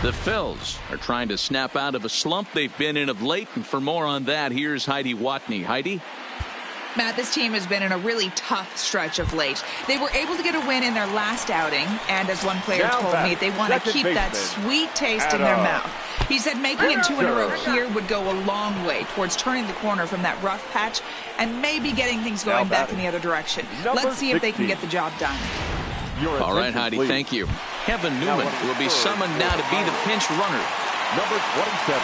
The Phillies are trying to snap out of a slump they've been in of late, and for more on that, here's Heidi Watney. Heidi? Matt, this team has been in a really tough stretch of late. They were able to get a win in their last outing, and as one player told me, they want to keep that sweet taste in their mouth. He said making it 2 in a row here would go a long way towards turning the corner from that rough patch and maybe getting things going back in the other direction. Let's see if they can get the job done. All right, Heidi, thank you. Kevin Newman will be summoned now to be the pinch runner. Number 27.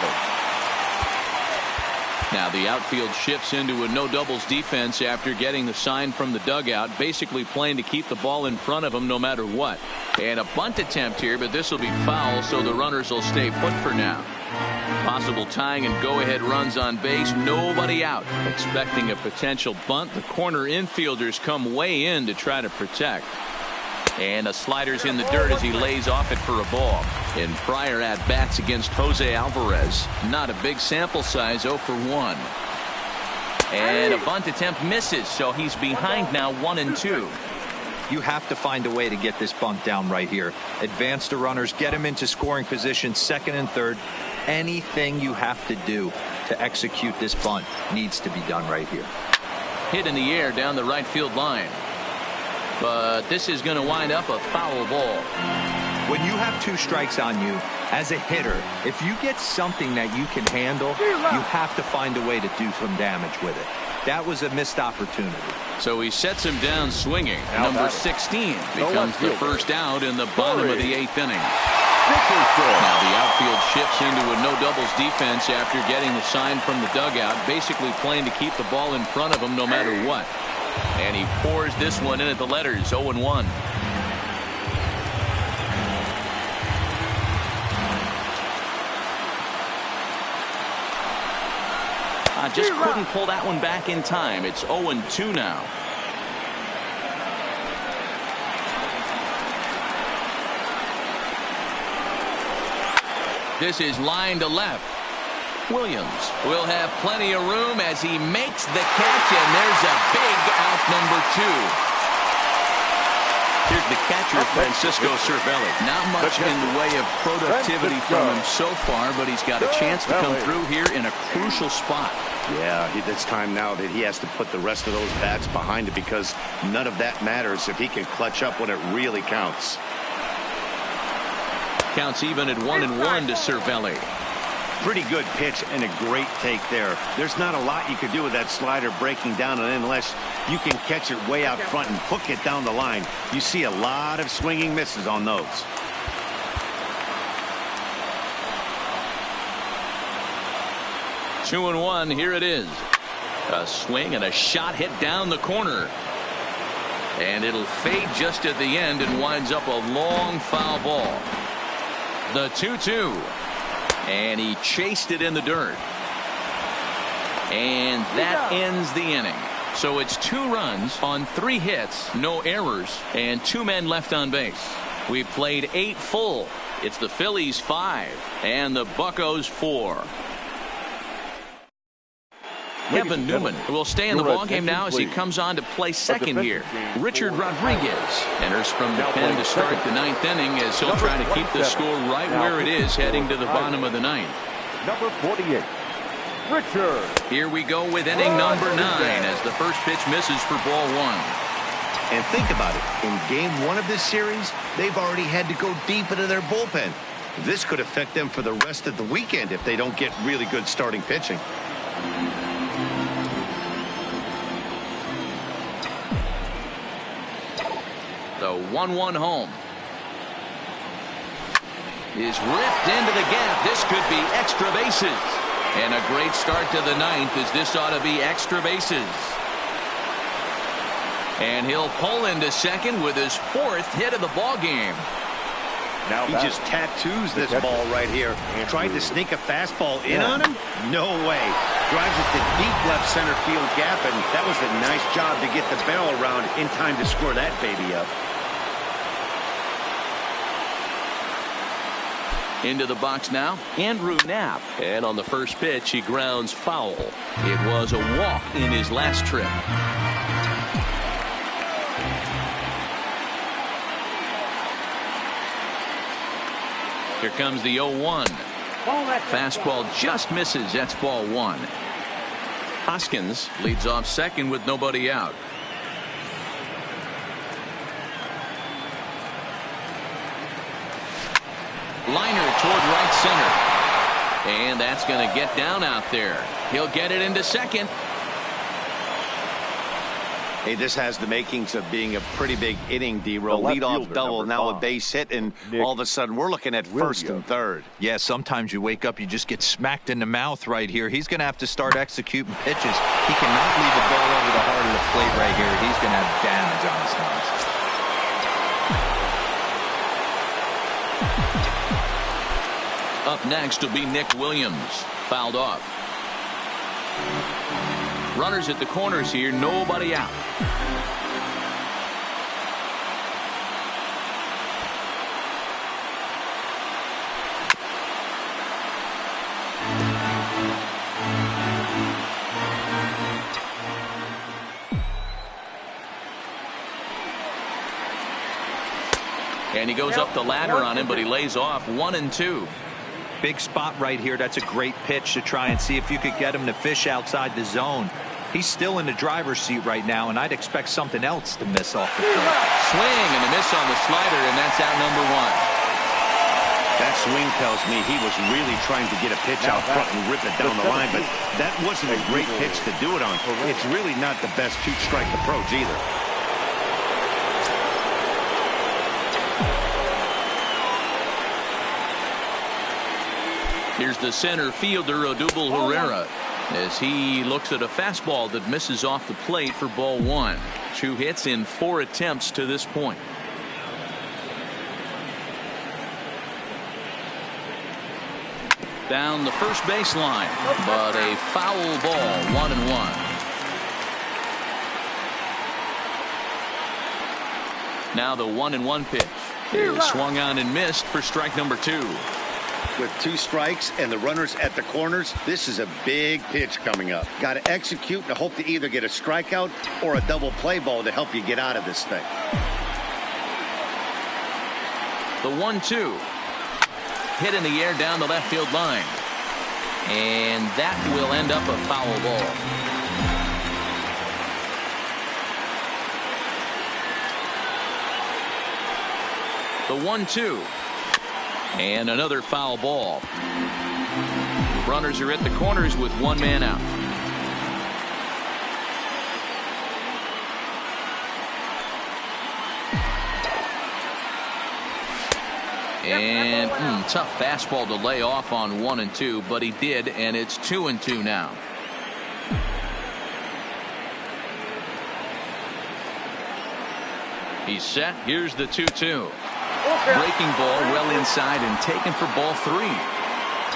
Now the outfield shifts into a no doubles defense after getting the sign from the dugout, basically playing to keep the ball in front of him no matter what. And a bunt attempt here, but this will be foul, so the runners will stay put for now. Possible tying and go-ahead runs on base, nobody out. Expecting a potential bunt, the corner infielders come way in to try to protect. And a slider's in the dirt as he lays off it for a ball. In prior at-bats against Jose Alvarez, not a big sample size, 0 for 1. And a bunt attempt misses, so he's behind now 1-2. You have to find a way to get this bunt down right here. Advance the runners, get them into scoring position, second and third. Anything you have to do to execute this bunt needs to be done right here. Hit in the air down the right field line. But this is going to wind up a foul ball. When you have 2 strikes on you as a hitter, if you get something that you can handle, you have to find a way to do some damage with it. That was a missed opportunity. So he sets him down swinging. Number 16 becomes the first out in the bottom of the 8th inning. Now the outfield shifts into a no doubles defense after getting the sign from the dugout, basically playing to keep the ball in front of him no matter what. And he pours this one in at the letters, 0-1. Just couldn't pull that one back in time. It's 0-2 now. This is line to left. Williams will have plenty of room as he makes the catch, and there's a big out, number 2. Here's the catcher, Francisco Cervelli. Not much in the way of productivity from him so far, but he's got a chance to come through here in a crucial spot. Yeah, it's time now that he has to put the rest of those bats behind it, because none of that matters if he can clutch up when it really counts. Counts even at 1-1 to Cervelli. Pretty good pitch and a great take there. There's not a lot you could do with that slider breaking down, and unless you can catch it way out front and hook it down the line, you see a lot of swinging misses on those. Two and one, here it is. A swing and a shot hit down the corner. And it'll fade just at the end and winds up a long foul ball. The 2-2. And he chased it in the dirt. And that ends the inning. So it's 2 runs on 3 hits, no errors, and 2 men left on base. We've played 8 full. It's the Phillies 5 and the Buccos 4. Kevin Newman will stay in the ballgame now as he comes on to play second here. Richard Rodriguez enters from the pen to start the 9th inning as he'll try to keep the score right where it is heading to the bottom of the 9th. Number 48, Richard. Here we go with inning number 9 as the first pitch misses for ball 1. And think about it. In game 1 of this series, they've already had to go deep into their bullpen. This could affect them for the rest of the weekend if they don't get really good starting pitching. The 1-1 home is ripped into the gap. This could be extra bases. And a great start to the 9th as this ought to be extra bases. And he'll pull into second with his 4th hit of the ball game. Now he just tattoos this ball right here. Tried to sneak a fastball in on him? No way. Drives it to deep left center field gap, and that was a nice job to get the barrel around in time to score that baby up. Into the box now, Andrew Knapp. And on the first pitch, he grounds foul. It was a walk in his last trip. Here comes the 0-1. Fastball just misses. That's ball one. Hoskins leads off second with nobody out. Liner toward right center. And that's going to get down out there. He'll get it into second. Hey, this has the makings of being a pretty big inning, D-Roll. Leadoff double, now a base hit, and all of a sudden we're looking at first and third. Yeah, sometimes you wake up, you just get smacked in the mouth right here. He's going to have to start executing pitches. He cannot leave the ball over the heart of the plate right here. He's going to have damage on his hands. Up next will be Nick Williams. Fouled off. Runners at the corners here, nobody out. And he goes up the ladder on him, but he lays off 1-2. Big spot right here. That's a great pitch to try and see if you could get him to fish outside the zone. He's still in the driver's seat right now, and I'd expect something else to miss off the field. Swing and a miss on the slider, and that's out number one. That swing tells me he was really trying to get a pitch out front and rip it down the line, but that wasn't a great pitch to do it on. It's really not the best two-strike approach either. Here's the center fielder, Odubel Herrera, as he looks at a fastball that misses off the plate for ball one. 2 hits in 4 attempts to this point. Down the first baseline, but a foul ball, 1-1. Now the 1-1 pitch is swung on and missed for strike number 2. With 2 strikes and the runners at the corners, this is a big pitch coming up. Got to execute and hope to either get a strikeout or a double play ball to help you get out of this thing. The 1-2 hit in the air down the left field line, and that will end up a foul ball. The 1-2. And another foul ball. Runners are at the corners with 1 man out. And tough fastball to lay off on 1-2, but he did, and it's 2-2 now. He's set. Here's the 2-2. Breaking ball well inside and taken for ball 3.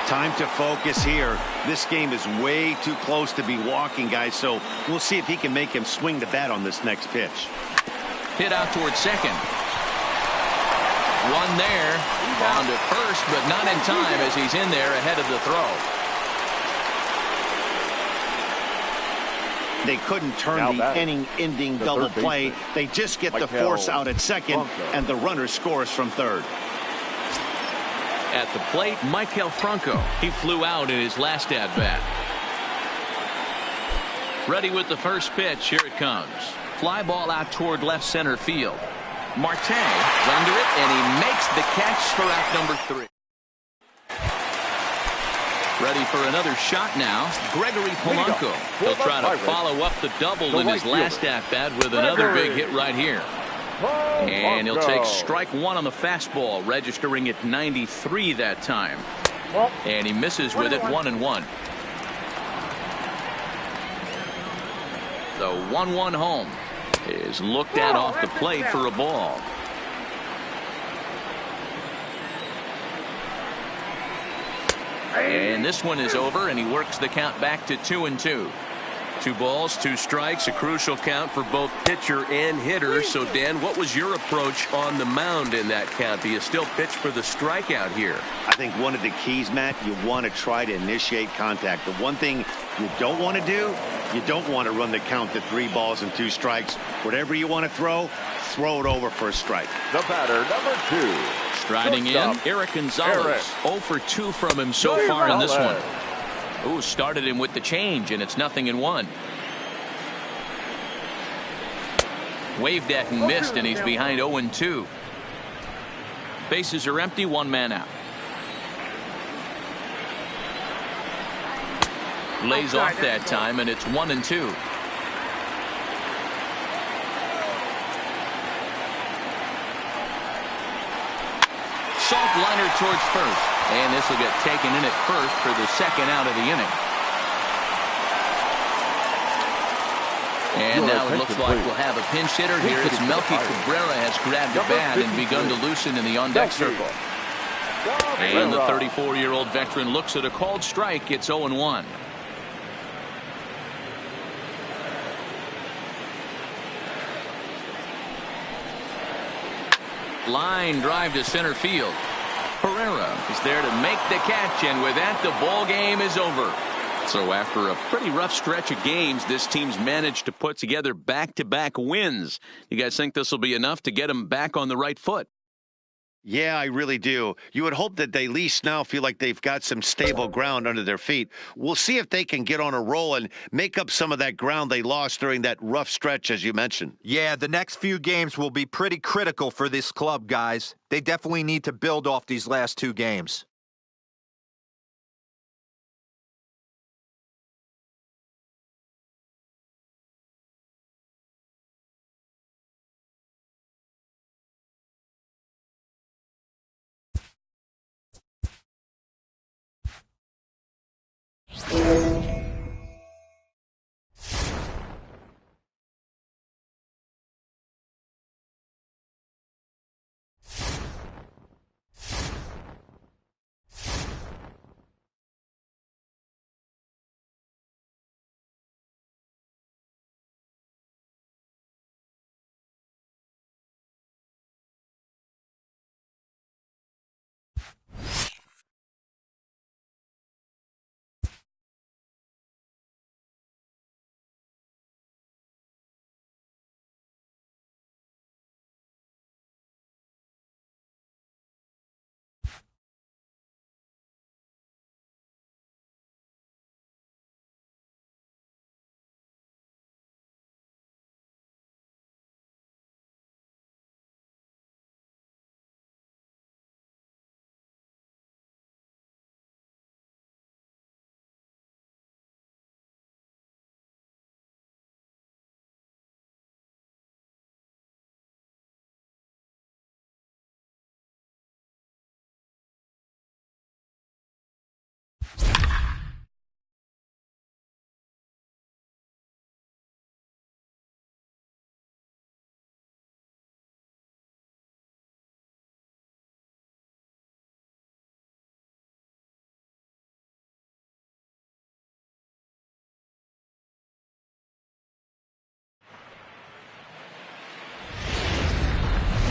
Time to focus here. This game is way too close to be walking, guys, so we'll see if he can make him swing the bat on this next pitch. Hit out towards second. One there. Down to first, but not in time as he's in there ahead of the throw. They couldn't turn the inning-ending double play. They just get the force out at second, and the runner scores from third. At the plate, Maikel Franco. He flew out in his last at-bat. Ready with the first pitch. Here it comes. Fly ball out toward left center field. Marte is under it, and he makes the catch for out number 3. Ready for another shot now. Gregory Polanco. He'll try to follow up the double in his last at-bat with another big hit right here. And he'll take strike 1 on the fastball, registering at 93 that time. And he misses with it, 1-1. The 1-1 home is looked at off the plate for a ball. And this one is over, and he works the count back to 2-2. 2 balls, 2 strikes, a crucial count for both pitcher and hitter. So, Dan, what was your approach on the mound in that count? Do you still pitch for the strikeout here? I think one of the keys, Matt, you want to try to initiate contact. The one thing you don't want to do, you don't want to run the count to 3 balls and 2 strikes. Whatever you want to throw it over for a strike. The batter, number 2. Striding in, Eric Gonzalez. 0 for 2 from him so far in this one. Ooh, started him with the change, and it's 0-1. Waved at and missed, and he's behind 0-2. Bases are empty, 1 man out. Lays off that time, and it's 1-2. Soft liner towards first, and this will get taken in at first for the second out of the inning. And now it looks like we'll have a pinch hitter here. It's Melky Cabrera has grabbed the bat and begun to loosen in the on-deck circle. And the 34-year-old veteran looks at a called strike. It's 0-1. Line drive to center field. Pereira is there to make the catch, and with that, the ball game is over. So after a pretty rough stretch of games, this team's managed to put together back-to-back wins. You guys think this will be enough to get them back on the right foot? Yeah, I really do. You would hope that they at least now feel like they've got some stable ground under their feet. We'll see if they can get on a roll and make up some of that ground they lost during that rough stretch, as you mentioned. Yeah, the next few games will be pretty critical for this club, guys. They definitely need to build off these last 2 games.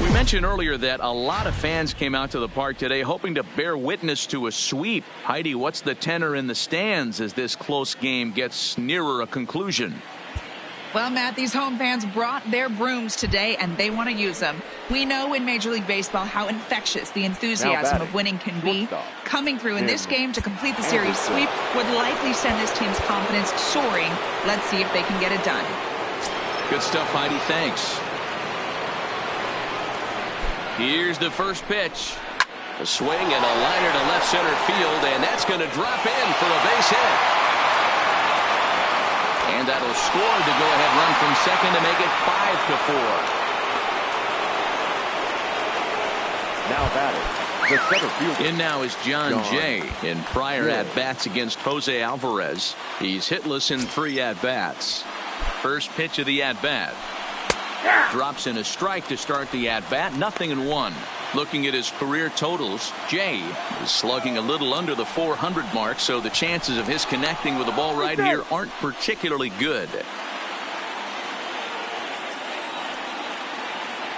We mentioned earlier that a lot of fans came out to the park today hoping to bear witness to a sweep. Heidi, what's the tenor in the stands as this close game gets nearer a conclusion? Well, Matt, these home fans brought their brooms today, and they want to use them. We know in Major League Baseball how infectious the enthusiasm of winning can be. Coming through in this game to complete the series sweep would likely send this team's confidence soaring. Let's see if they can get it done. Good stuff, Heidi. Thanks. Here's the first pitch. A swing and a liner to left center field, and that's going to drop in for a base hit. And that'll score the go-ahead run from second to make it 5-4. Now batting, the center fielder. In now is John Jay. In prior at-bats against Jose Alvarez, he's hitless in 3 at-bats. First pitch of the at-bat. Drops in a strike to start the at-bat. 0-1. Looking at his career totals, Jay is slugging a little under the 400 mark, so the chances of his connecting with the ball right here aren't particularly good.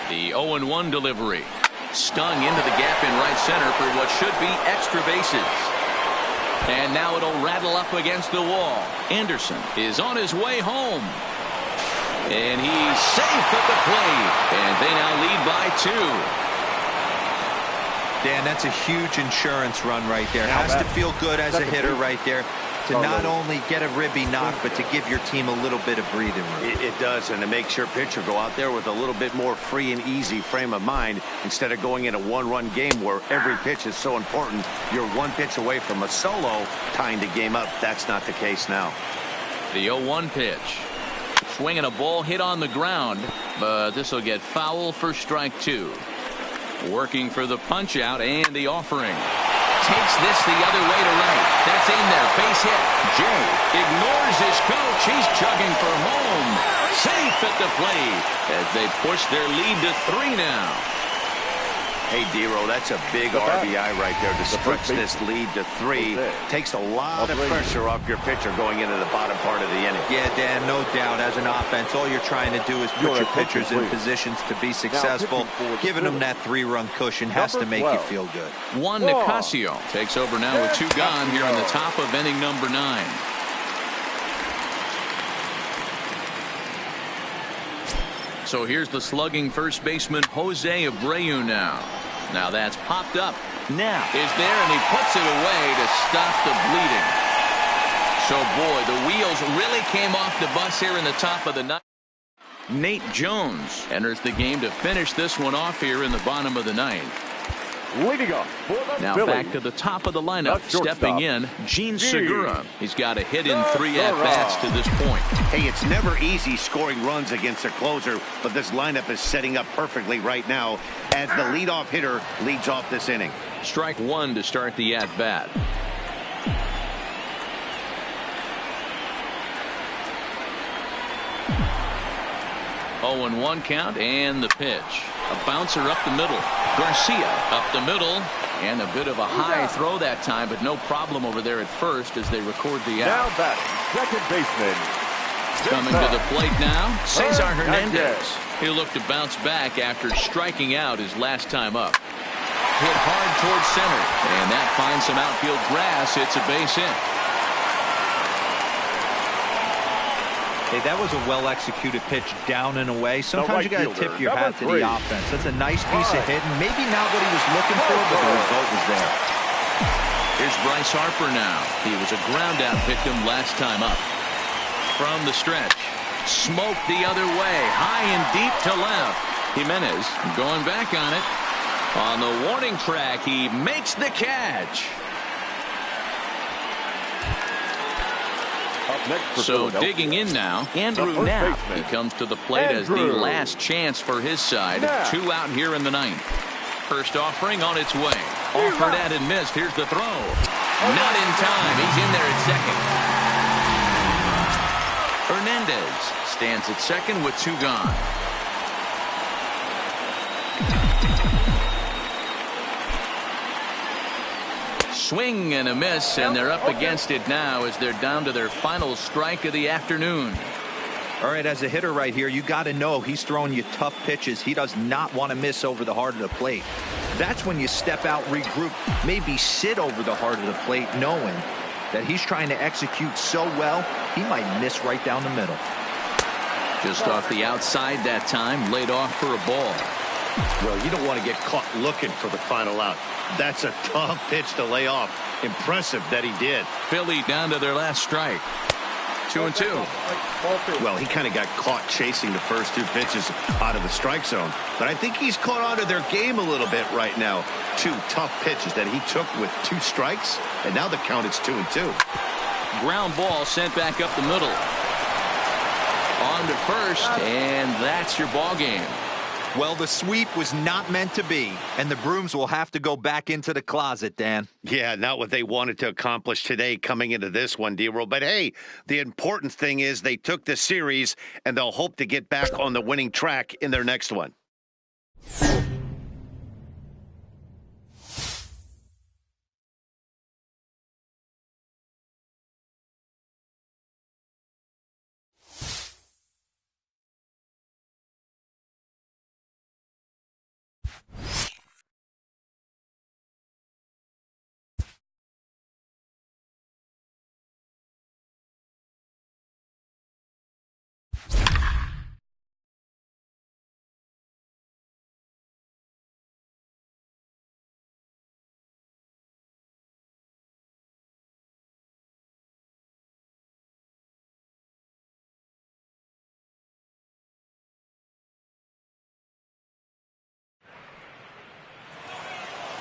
The 0-1 delivery. Stung into the gap in right center for what should be extra bases. And now it'll rattle up against the wall. Anderson is on his way home. And he's safe at the plate. And they now lead by 2. Dan, that's a huge insurance run right there. Has to feel good as a hitter right there to not only get a ribby knock, but to give your team a little bit of breathing room. It does, and it makes your pitcher go out there with a little bit more free and easy frame of mind instead of going in a one-run game where every pitch is so important. You're one pitch away from a solo tying the game up. That's not the case now. The 0-1 pitch. Swinging a ball hit on the ground, but this will get foul for strike two. Working for the punch out and the offering. Takes this the other way to right. That's in there. Base hit. Jay ignores his coach. He's chugging for home. Safe at the plate as they push their lead to 3 now. Hey, D-Row, that's a big RBI right there to stretch this lead to 3. Takes a lot of pressure off your pitcher going into the bottom part of the inning. Yeah, Dan, no doubt. As an offense, all you're trying to do is put your pitchers in positions to be successful. Giving them that 3-run cushion has to make you feel good. Juan Nicasio takes over now with 2 gone here on the top of inning number 9. So here's the slugging first baseman Jose Abreu now. Now that's popped up. Now is there, and he puts it away to stop the bleeding. So boy, the wheels really came off the bus here in the top of the 9th. Nate Jones enters the game to finish this one off here in the bottom of the 9th. Leading up for the Now Phillies, back to the top of the lineup, the stepping in, Gene Segura. He's got a hit in 3 at-bats to this point. Hey, it's never easy scoring runs against a closer, but this lineup is setting up perfectly right now as the leadoff hitter leads off this inning. Strike 1 to start the at-bat. Oh, and 1 count, and the pitch. A bouncer up the middle. Garcia up the middle, and a bit of a high throw that time, but no problem over there at first as they record the out. now batting, second baseman. Coming to the plate now, Cesar Hernandez. He'll look to bounce back after striking out his last time up. Hit hard towards center, and that finds some outfield grass. It's a base hit. Hey, that was a well-executed pitch down and away. Sometimes you got to tip your hat to the offense. That's a nice piece of hitting. Maybe not what he was looking for, but the result was there. Here's Bryce Harper now. He was a ground-out victim last time up. From the stretch. Smoked the other way. High and deep to left. Jimenez going back on it. On the warning track, he makes the catch. So digging in now, Andrew Knapp. He comes to the plate as the last chance for his side. 2 out here in the 9th. First offering on its way. Offered at and missed. Here's the throw. Not in time. He's in there at second. Hernandez stands at second with 2 gone. Swing and a miss, and they're up against it now as they're down to their final strike of the afternoon. All right, as a hitter right here, you got to know he's throwing you tough pitches. He does not want to miss over the heart of the plate. That's when you step out, regroup, maybe sit over the heart of the plate, knowing that he's trying to execute so well, he might miss right down the middle. Just off the outside that time, laid off for a ball. Well, you don't want to get caught looking for the final out. That's a tough pitch to lay off. Impressive that he did. Philly down to their last strike. 2-2. Well, he kind of got caught chasing the first 2 pitches out of the strike zone. But I think he's caught onto their game a little bit right now. 2 tough pitches that he took with 2 strikes. And now the count is 2-2. Ground ball sent back up the middle. On to first, and that's your ball game. Well, the sweep was not meant to be, and the Brooms will have to go back into the closet, Dan. Yeah, not what they wanted to accomplish today coming into this one, D-Roll. But, hey, the important thing is they took the series, and they'll hope to get back on the winning track in their next one.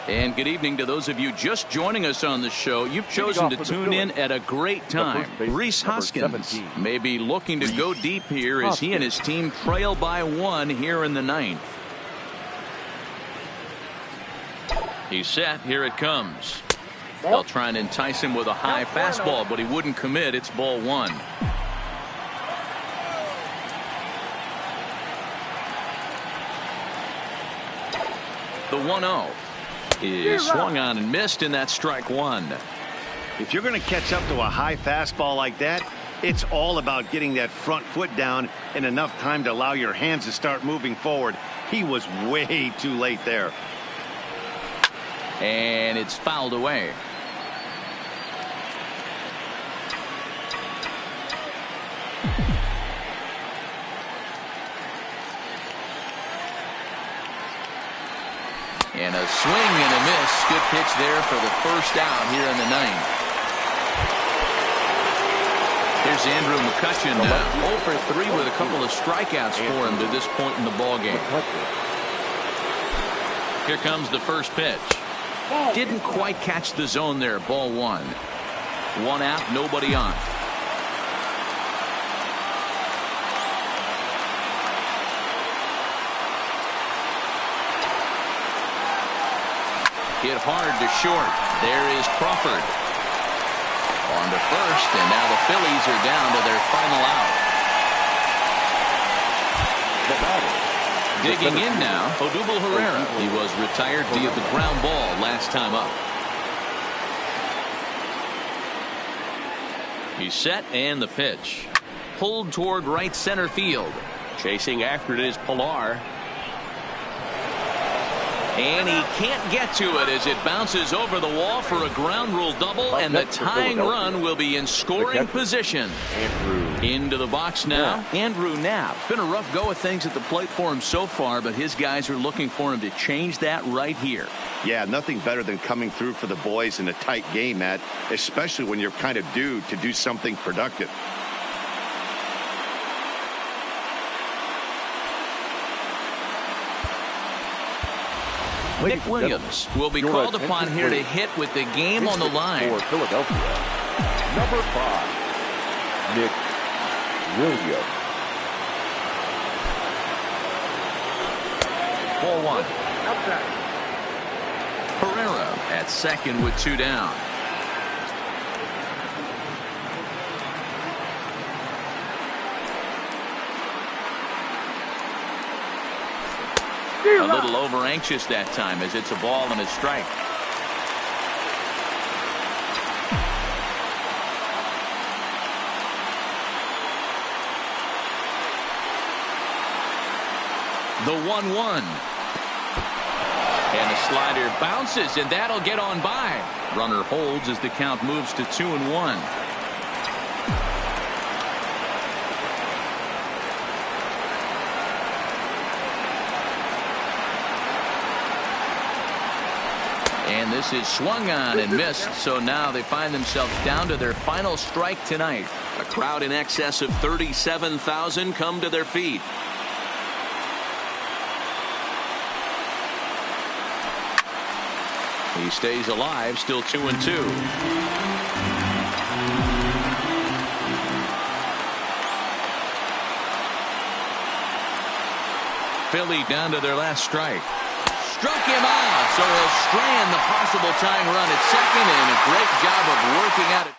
And good evening to those of you just joining us on the show. You've chosen to tune in at a great time. Rhys Hoskins may be looking to go deep here as he and his team trail by 1 here in the 9th. He's set. Here it comes. They'll try and entice him with a high fastball, but he wouldn't commit. It's ball 1. The 1-0 is swung on and missed, and that's strike 1. If you're going to catch up to a high fastball like that, it's all about getting that front foot down in enough time to allow your hands to start moving forward. He was way too late there. And it's fouled away. And a swing and a miss. Good pitch there for the first out here in the 9th. Here's Andrew McCutcheon now. 0 for 3 with a couple of strikeouts for him to this point in the ballgame. Here comes the first pitch. Didn't quite catch the zone there. Ball 1. 1 out, nobody on. Hit hard to short. There is Crawford. On to first, and now the Phillies are down to their final out. Digging in now, Odubel Herrera. He was retired via the ground ball last time up. He's set, and the pitch. Pulled toward right center field. Chasing after it is Pilar. And he can't get to it as it bounces over the wall for a ground rule double, and the tying run will be in scoring position. Into the box now, Andrew Knapp. Been a rough go of things at the plate for him so far, but his guys are looking for him to change that right here. Yeah, nothing better than coming through for the boys in a tight game, Matt, especially when you're kind of due to do something productive. Nick Williams will be called upon here to hit with the game on the line. For Philadelphia, number 5, Nick Williams. Ball 1. Herrera at second with 2 down. A little over anxious that time as it's a ball and a strike. The 1-1. And a slider bounces, and that'll get on by. Runner holds as the count moves to 2-1. And this is swung on and missed, so now they find themselves down to their final strike tonight. A crowd in excess of 37,000 come to their feet. He stays alive, still 2-2. Philly down to their last strike. Struck him out, so he'll strand the possible tying run at second, and a great job of working out it.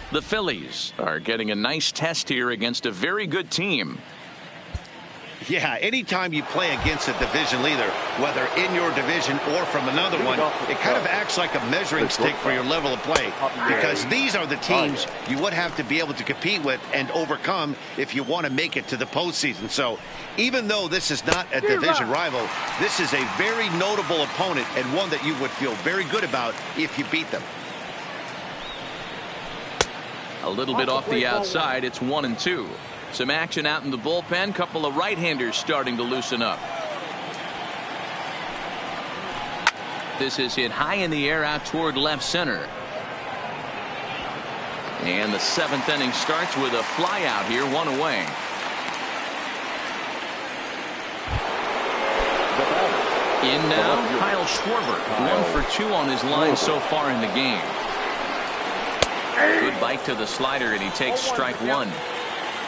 The Phillies are getting a nice test here against a very good team. Yeah, anytime you play against a division leader, whether in your division or from another one, it kind of acts like a measuring stick for your level of play, because these are the teams you would have to be able to compete with and overcome if you want to make it to the postseason. So even though this is not a division rival, this is a very notable opponent and one that you would feel very good about if you beat them. A little bit off the outside. It's 1-2. Some action out in the bullpen. Couple of right-handers starting to loosen up. This is hit high in the air out toward left center. And the 7th inning starts with a fly out here, 1 away. In now, Kyle Schwarber, 1 for 2 on his line so far in the game. Good bite to the slider, and he takes strike 1.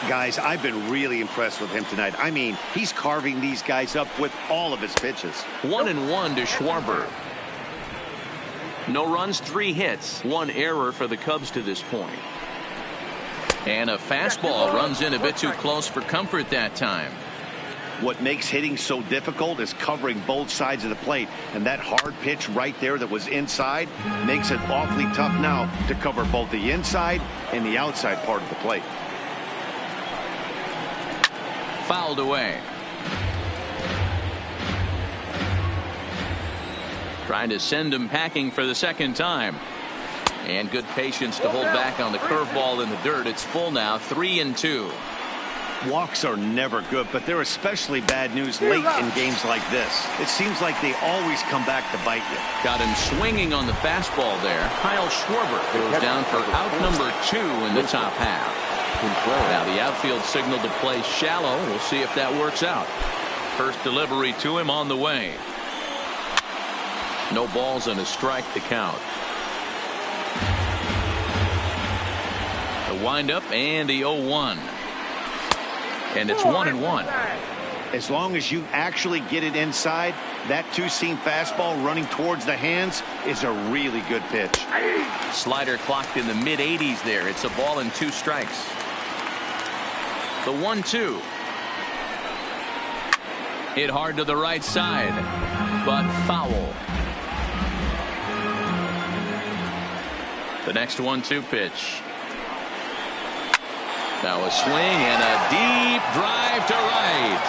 Guys, I've been really impressed with him tonight. I mean, he's carving these guys up with all of his pitches. 1-1 to Schwarber. No runs, 3 hits, 1 error for the Cubs to this point. And a fastball runs in a bit too close for comfort that time. What makes hitting so difficult is covering both sides of the plate, and that hard pitch right there that was inside makes it awfully tough now to cover both the inside and the outside part of the plate. Fouled away. Trying to send him packing for the 2nd time. And good patience to hold back on the curveball in the dirt. It's full now, 3-2. Walks are never good, but they're especially bad news late in games like this. It seems like they always come back to bite you. Got him swinging on the fastball there. Kyle Schwarber goes down for out number 2 in the top half. Now the outfield signal to play shallow. We'll see if that works out. First delivery to him on the way. No balls and a strike to count. The windup and the 0-1. And it's 1-1. As long as you actually get it inside, that 2-seam fastball running towards the hands is a really good pitch. Slider clocked in the mid-80s there. It's a ball and 2 strikes. The 1-2. Hit hard to the right side, but foul. The next 1-2 pitch. Now a swing and a deep drive to right.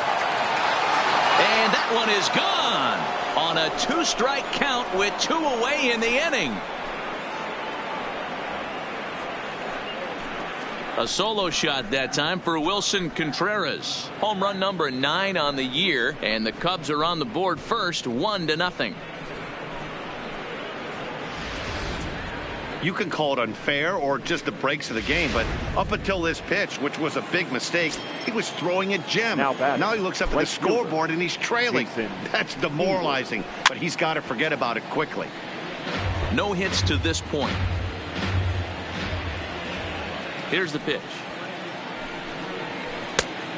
And that one is gone on a 2-strike count with 2 away in the inning. A solo shot that time for Wilson Contreras. Home run number 9 on the year, and the Cubs are on the board first, 1-0. You can call it unfair or just the breaks of the game, but up until this pitch, which was a big mistake, he was throwing at Jim. Now he looks up at the scoreboard and he's trailing. That's demoralizing, but he's got to forget about it quickly. No hits to this point. Here's the pitch.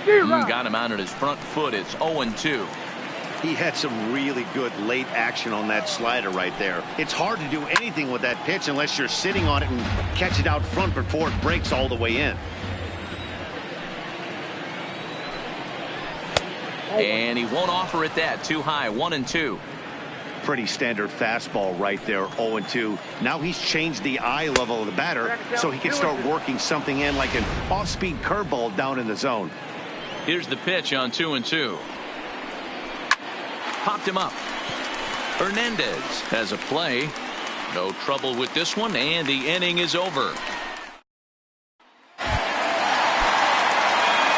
Got him out on his front foot. It's 0-2. He had some really good late action on that slider right there. It's hard to do anything with that pitch unless you're sitting on it and catch it out front before it breaks all the way in. And he won't offer it that. Too high. 1-2. Pretty standard fastball right there. 0-2. Now he's changed the eye level of the batter so he can start working something in like an off-speed curveball down in the zone. Here's the pitch on 2-2. Popped him up. Hernandez has a play. No trouble with this one, and the inning is over.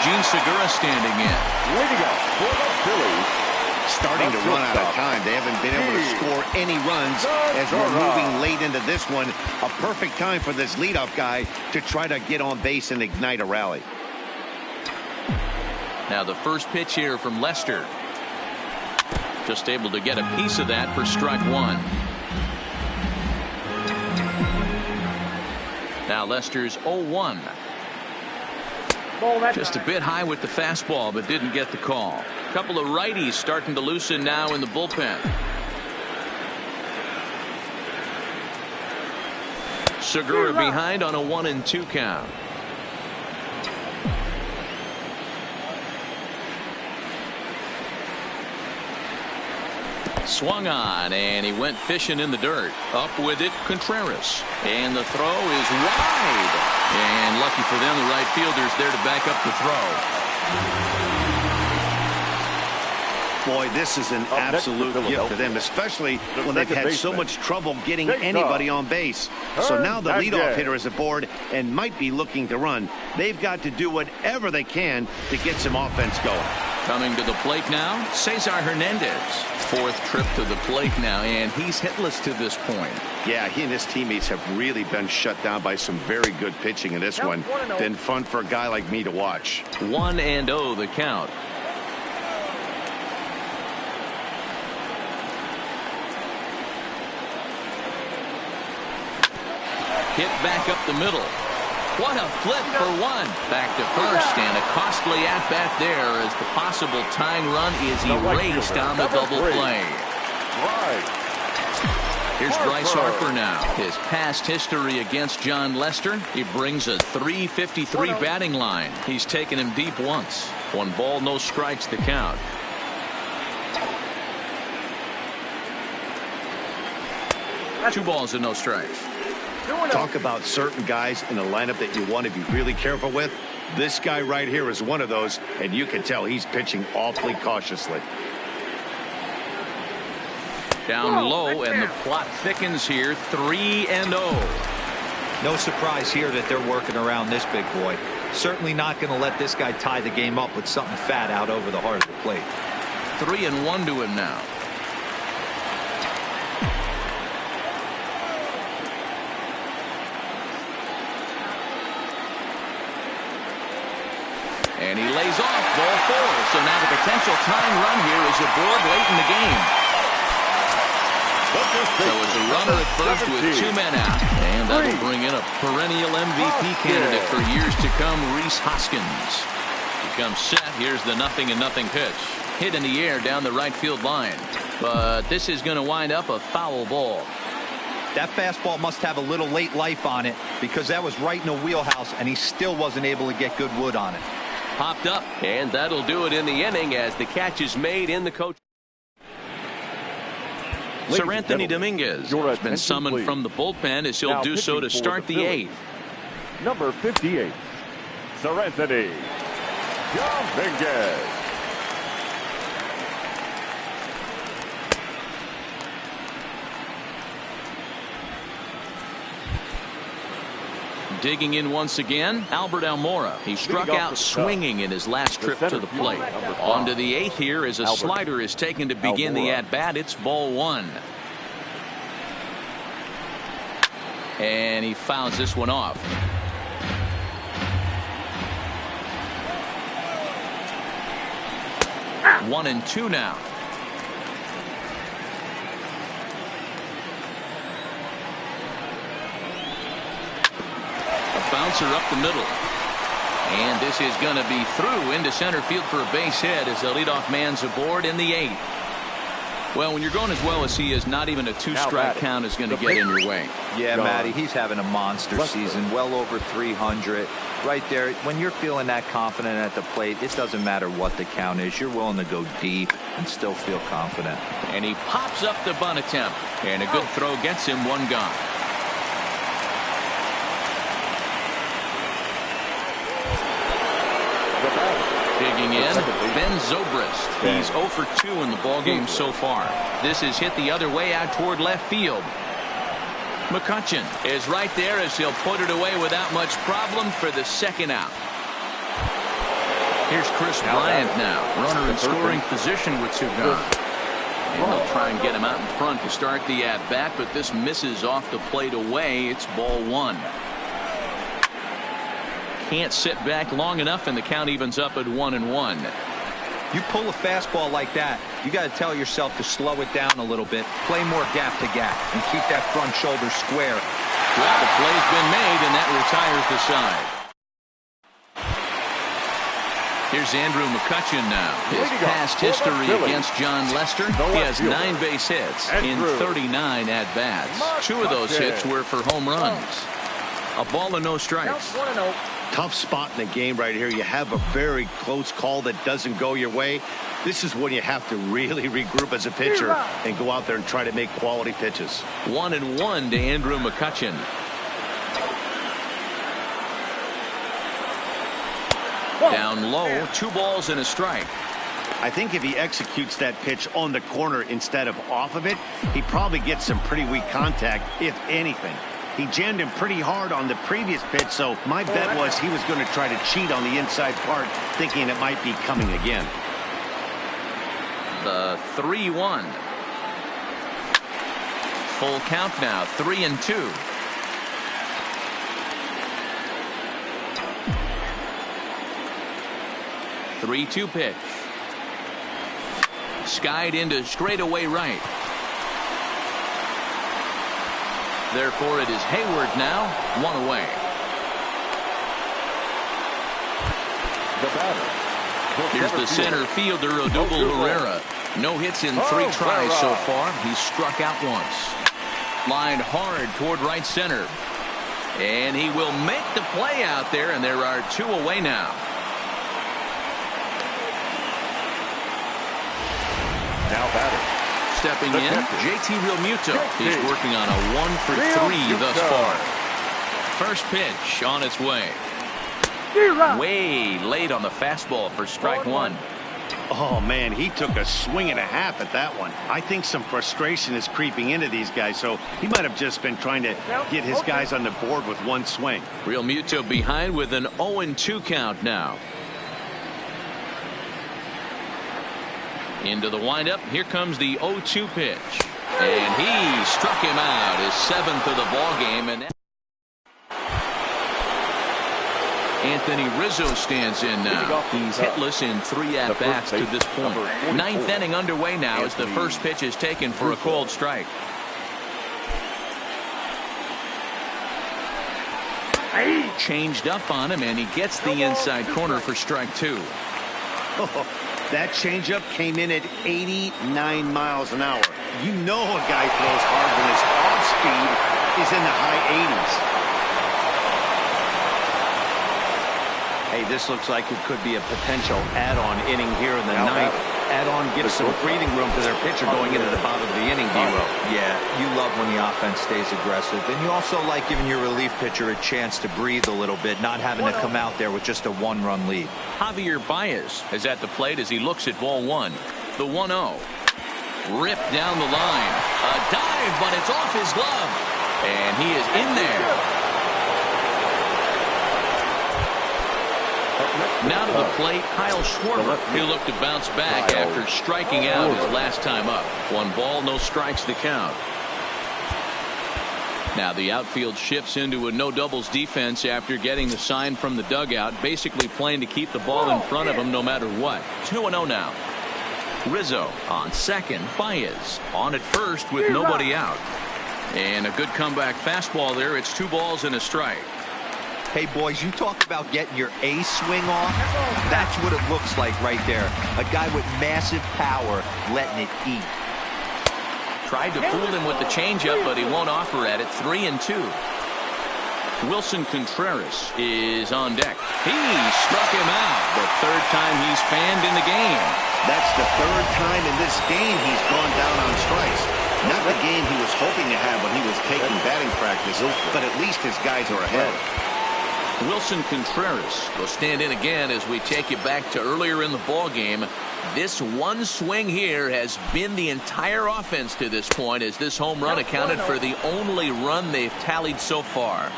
Gene Segura standing in. Leading up for the Phillies. Starting to run out of time. They haven't been able to score any runs as we're moving late into this one. A perfect time for this leadoff guy to try to get on base and ignite a rally. Now the first pitch here from Lester. Just able to get a piece of that for strike 1. Now Lester's 0-1. Just a bit high with the fastball, but didn't get the call. A couple of righties starting to loosen now in the bullpen. Segura behind on a 1-2 count. Swung on, and he went fishing in the dirt. Up with it, Contreras. And the throw is wide. And lucky for them, the right fielder's there to back up the throw. Boy, this is an absolute gift to them, especially when they've had so much trouble getting anybody on base. So now the leadoff hitter is aboard and might be looking to run. They've got to do whatever they can to get some offense going. Coming to the plate now, Cesar Hernandez. 4th trip to the plate now, and he's hitless to this point. Yeah, he and his teammates have really been shut down by some very good pitching in this one. Been fun for a guy like me to watch. 1-0 the count. Hit back up the middle. What a flip for one. Back to first, and a costly at-bat there as the possible tying run is erased on the double play. Here's Bryce Harper now. His past history against John Lester, he brings a .353 batting line. He's taken him deep once. 1 ball, no strikes the count. Two balls and no strikes. Talk about certain guys in a lineup that you want to be really careful with. This guy right here is one of those, and you can tell he's pitching awfully cautiously. Down low, and the plot thickens here. 3-0. No surprise here that they're working around this big boy. Certainly not going to let this guy tie the game up with something fat out over the heart of the plate. 3-1 to him now. And he lays off ball 4. So now the potential tying run here is aboard late in the game. So it's a runner at first with 2 men out. And that'll bring in a perennial MVP candidate for years to come, Rhys Hoskins. He comes set. Here's the 0-0 pitch. Hit in the air down the right field line. But this is going to wind up a foul ball. That fastball must have a little late life on it, because that was right in the wheelhouse, and he still wasn't able to get good wood on it. Popped up, and that'll do it in the inning as the catch is made in the coach. Sir Anthony Dominguez has been summoned from the bullpen as he'll do so to start the 8th. Number 58, Sir Anthony Dominguez. Digging in once again, Albert Almora. He struck out swinging in his last trip to the plate. On to the 8th here as a slider is taken to begin the at-bat. It's ball 1. And he fouls this one off. One and two now. Bouncer up the middle, and this is going to be through into center field for a base hit as the leadoff man's aboard in the 8th. Well, when you're going as well as he is, not even a 2-strike count is going to get in your way. Yeah, Matty, he's having a monster season, well over 300. Right there, when you're feeling that confident at the plate, it doesn't matter what the count is. You're willing to go deep and still feel confident. And he pops up the bunt attempt, and a good throw gets him 1 gone. Digging in, Ben Zobrist. He's 0 for 2 in the ballgame so far. This is hit the other way out toward left field. McCutchen is right there as he'll put it away without much problem for the 2nd out. Here's Chris Bryant now, runner in scoring position with 2 gone. And they'll try and get him out in front to start the at-bat, but this misses off the plate away. It's ball 1. Can't sit back long enough, and the count evens up at 1-1. You pull a fastball like that, you got to tell yourself to slow it down a little bit, play more gap to gap, and keep that front shoulder square. Well, the play's been made, and that retires the side. Here's Andrew McCutchen now. His past history against John Lester, he has 9 base hits in 39 at-bats. 2 of those hits were for home runs. A ball and no strikes. Tough spot in the game right here. You have a very close call that doesn't go your way. This is when you have to really regroup as a pitcher and go out there and try to make quality pitches. 1-1 to Andrew McCutchen. Down low, 2 balls and a strike. I think if he executes that pitch on the corner instead of off of it, he probably gets some pretty weak contact, if anything. He jammed him pretty hard on the previous pitch, so my bet was he was going to try to cheat on the inside part, thinking it might be coming again. The 3-1. Full count now, 3-2. The 3-2 pitch. Skied into straightaway right. Therefore, it is Hayward now, 1 away. The batter. Here's the center fielder, Odubel Herrera. No hits in 3 tries so far. He's struck out once. Lined hard toward right center. And he will make the play out there, and there are 2 away now. Now batter. Stepping in, JT Realmuto. He's working on a 1-for-3 thus far. First pitch on its way. Way late on the fastball for strike 1. Oh, man, he took a swing and a half at that one. I think some frustration is creeping into these guys, so he might have just been trying to get his guys on the board with 1 swing. Realmuto behind with an 0-2 count now. Into the windup. Here comes the 0-2 pitch. And he struck him out, his 7th of the ball game. And Anthony Rizzo stands in now. He's hitless in 3 at-bats to this point. 9th inning underway now as the first pitch is taken for a called strike. Changed up on him, and he gets the inside corner for strike 2. That changeup came in at 89 miles an hour. You know a guy throws hard when his off-speed is in the high 80s. Hey, this looks like it could be a potential add-on inning here in the 9th. Add-on gives some breathing room to their pitcher going into the bottom of the inning, D-Row. Yeah, you love when the offense stays aggressive. And you also like giving your relief pitcher a chance to breathe a little bit, not having to come out there with just a 1-run lead. Javier Baez is at the plate as he looks at ball 1. The 1-0. Ripped down the line. A dive, but it's off his glove. And he is in there. Now to the plate, Kyle Schwarber. He'll look to bounce back after striking out his last time up. 1 ball, no strikes to count. Now the outfield shifts into a no doubles defense after getting the sign from the dugout, basically playing to keep the ball in front of him no matter what. 2-0 now. Rizzo on second. Baez on at first with nobody out. And a good comeback fastball there. It's 2 balls and a strike. Hey, boys, you talk about getting your A swing off. That's what it looks like right there. A guy with massive power letting it eat. Tried to fool him with the changeup, but he won't offer at it. 3-2. Wilson Contreras is on deck. He struck him out. The 3rd time he's fanned in the game. That's the 3rd time in this game he's gone down on strikes. Not the game he was hoping to have when he was taking batting practice, but at least his guys are ahead. Wilson Contreras will stand in again as we take you back to earlier in the ball game. This 1 swing here has been the entire offense to this point, as this home run accounted for the only run they've tallied so far.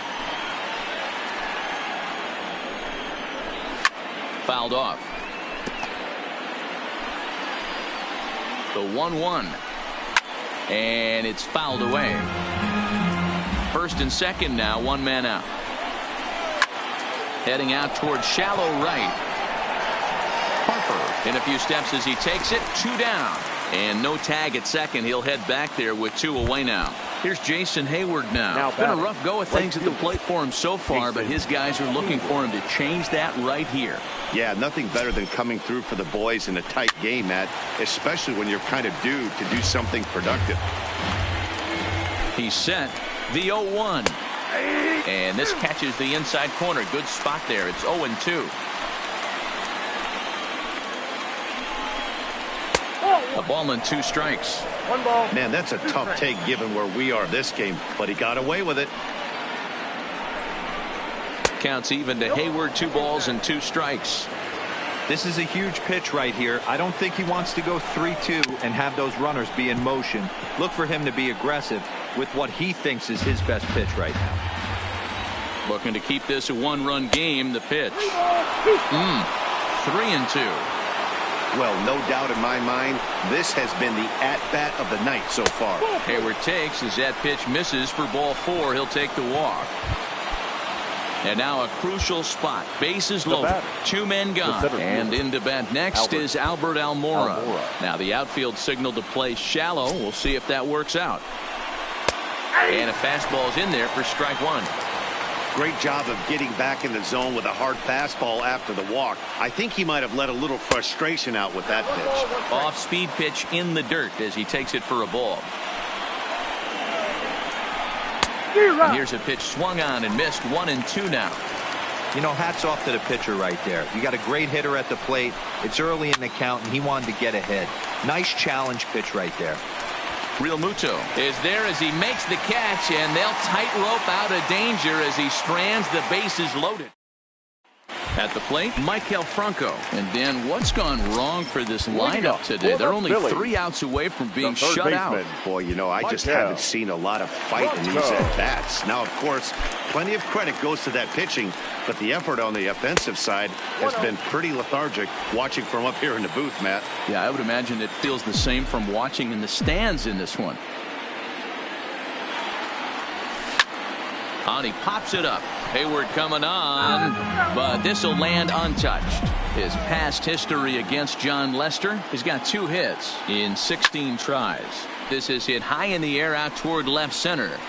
Fouled off. The 1-1. And it's fouled away. First and second now, 1 man out. Heading out towards shallow right. Harper in a few steps as he takes it. 2 down. And no tag at second. He'll head back there with 2 away now. Here's Jason Hayward now. It's been a rough go of things at the plate for him so far, but his guys are looking for him to change that right here. Yeah, nothing better than coming through for the boys in a tight game, Matt, especially when you're kind of due to do something productive. He's set. The 0-1. And this catches the inside corner. Good spot there. It's 0-2. A ball and 2 strikes. One ball. Man, that's a tough take given where we are this game, but he got away with it. Counts even to Hayward. 2 balls and 2 strikes. This is a huge pitch right here. I don't think he wants to go 3-2 and have those runners be in motion. Look for him to be aggressive with what he thinks is his best pitch right now. Looking to keep this a 1-run game. The pitch. 3-2. Well, no doubt in my mind, this has been the at-bat of the night so far. Hayward takes as that pitch misses for ball 4. He'll take the walk. And now a crucial spot. Bases loaded. 2 men gone. And in to bat next is Albert Almora. Now the outfield signal to play shallow. We'll see if that works out. And a fastball's in there for strike 1. Great job of getting back in the zone with a hard fastball after the walk. I think he might have let a little frustration out with that pitch. Off-speed pitch in the dirt as he takes it for a ball. And here's a pitch swung on and missed. 1-2 now. You know, hats off to the pitcher right there. You got a great hitter at the plate. It's early in the count, and he wanted to get ahead. Nice challenge pitch right there. Real Muto is there as he makes the catch, and they'll tightrope out of danger as he strands the bases loaded. At the plate, Maikel Franco. And Dan, what's gone wrong for this lineup today? They're only 3 outs away from being shut out. Boy, you know, I just haven't seen a lot of fight in these at-bats. Now, of course, plenty of credit goes to that pitching, but the effort on the offensive side has been pretty lethargic watching from up here in the booth, Matt. Yeah, I would imagine it feels the same from watching in the stands in this one. On, he pops it up. Hayward coming on, but this will land untouched. His past history against John Lester, he's got 2 hits in 16 tries. This is hit high in the air out toward left center.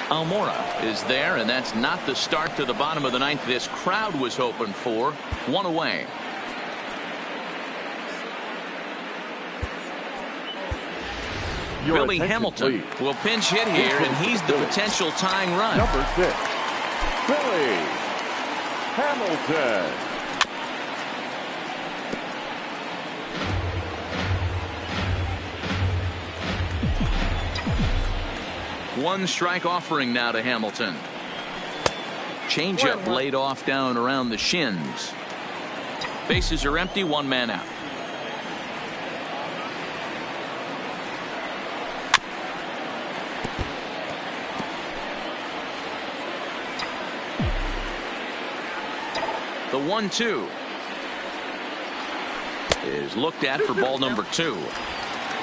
Almora is there, and that's not the start to the bottom of the 9th this crowd was hoping for. 1 away. Billy Hamilton will pinch hit here, and he's the potential tying run. Number 6, Billy Hamilton. One strike offering now to Hamilton. Changeup laid off down around the shins. Bases are empty. 1 man out. The 1-2 is looked at for ball number 2.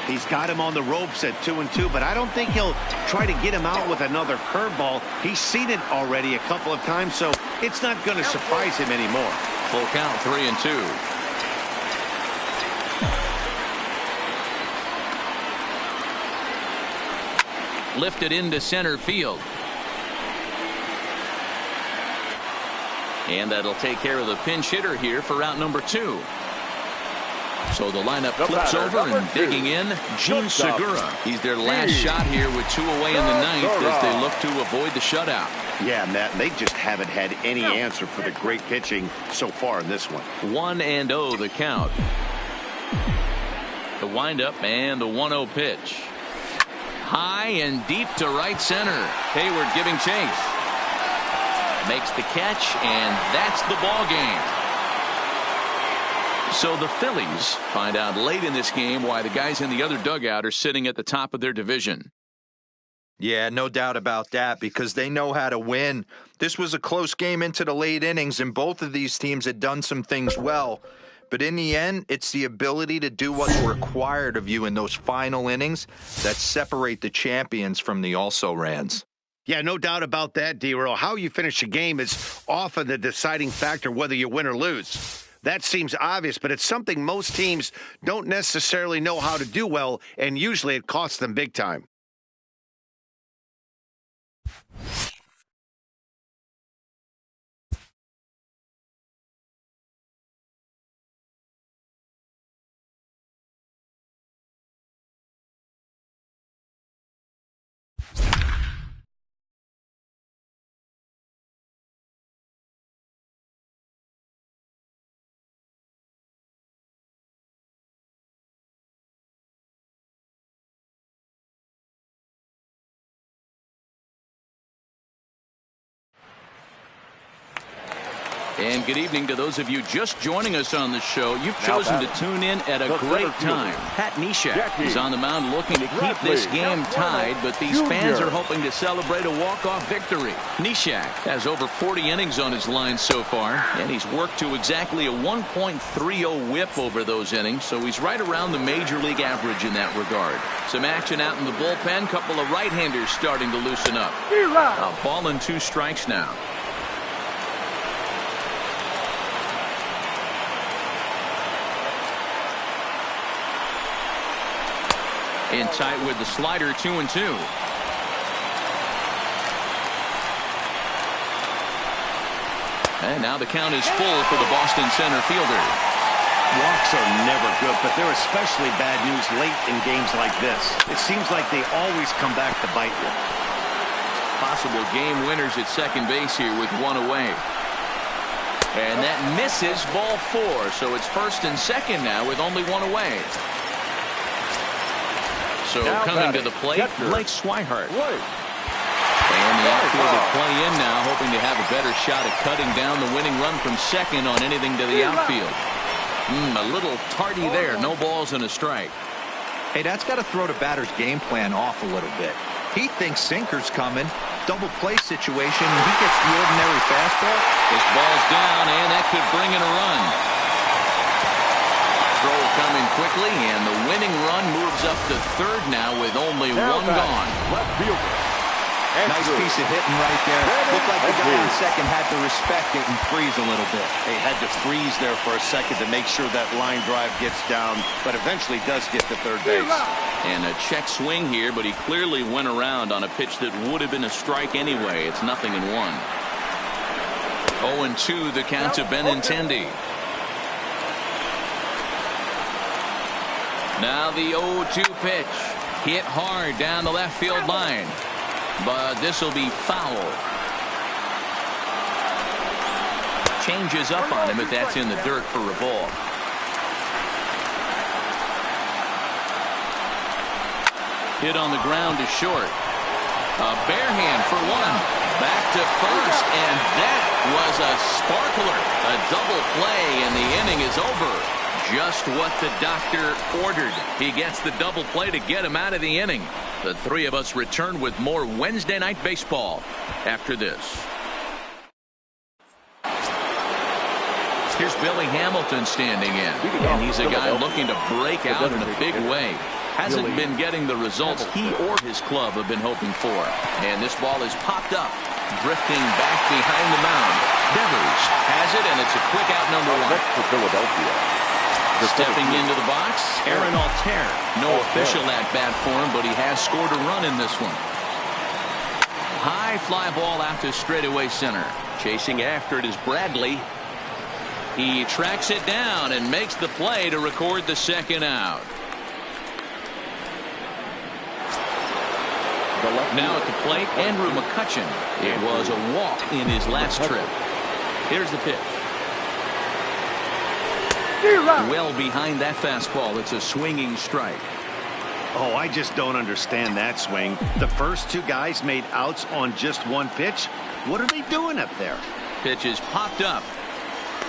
He's got him on the ropes at 2-2, but I don't think he'll try to get him out with another curveball. He's seen it already a couple of times, so it's not going to surprise him anymore. Full count, 3-2. Lifted into center field. And that'll take care of the pinch hitter here for route number 2. So the lineup flips over and digging in, Jun Segura. He's their last shot here with 2 away in the 9th as they look to avoid the shutout. Yeah, Matt, they just haven't had any answer for the great pitching so far in this one. 1-0 the count. The windup and the 1-0 pitch. High and deep to right center. Hayward giving chase. Makes the catch, and that's the ball game. So the Phillies find out late in this game why the guys in the other dugout are sitting at the top of their division. Yeah, no doubt about that, because they know how to win. This was a close game into the late innings, and both of these teams had done some things well. But in the end, it's the ability to do what's required of you in those final innings that separate the champions from the also-rans. Yeah, no doubt about that, D-Roll. How you finish a game is often the deciding factor whether you win or lose. That seems obvious, but it's something most teams don't necessarily know how to do well, and usually it costs them big time. And good evening to those of you just joining us on the show. You've chosen to tune in at a great time. Pat Neshek is on the mound looking to keep this game tied, but these fans are hoping to celebrate a walk-off victory. Neshek has over 40 innings on his line so far, and he's worked to exactly a 1.30 whip over those innings, so he's right around the major league average in that regard. Some action out in the bullpen, couple of right-handers starting to loosen up. A ball and 2 strikes now. In tight with the slider, 2-2. And now the count is full for the Boston center fielder. Walks are never good, but they're especially bad news late in games like this. It seems like they always come back to bite you. Possible game winners at second base here with 1 away. And that misses, ball 4. So it's first and second now with only 1 away. So coming to the plate, Blake Swihart. And the outfielder play in now, hoping to have a better shot at cutting down the winning run from second on anything to the outfield. A little tardy there. No balls and a strike. Hey, that's got to throw the batter's game plan off a little bit. He thinks sinker's coming. Double play situation, and he gets the ordinary fastball. This ball's down, and that could bring in a run. Throw coming quickly, and the winning run moves up to third now with only 1 gone. Left fielder. Nice piece of hitting right there. Looked like the guy on second had to respect it and freeze a little bit. They had to freeze there for a second to make sure that line drive gets down, but eventually does get to third base. And a check swing here, but he clearly went around on a pitch that would have been a strike anyway. It's 0-1. 0-2 the count to Benintendi. Now the 0-2 pitch. Hit hard down the left field line. But this will be foul. Changes up on him if that's in the dirt for a ball. Hit on the ground is short. A bare hand for 1. Back to first, and that was a sparkler. A double play, and the inning is over. Just what the doctor ordered. He gets the double play to get him out of the inning. The 3 of us return with more Wednesday Night Baseball after this. Here's Billy Hamilton standing in, and he's a guy looking to break out in a big way. Hasn't been getting the results he or his club have been hoping for. And this ball is popped up, drifting back behind the mound. Devers has it, and it's a quick out, number 1. Next for Philadelphia. Stepping into the box, Aaron Altair. No official at-bat for him, but he has scored a run in this one. High fly ball out to straightaway center. Chasing after it is Bradley. He tracks it down and makes the play to record the second out. Now at the plate, Andrew McCutchen. It was a walk in his last trip. Here's the pitch. Well behind that fastball. It's a swinging strike. Oh, I just don't understand that swing. The first 2 guys made outs on just 1 pitch. What are they doing up there? Pitch is popped up,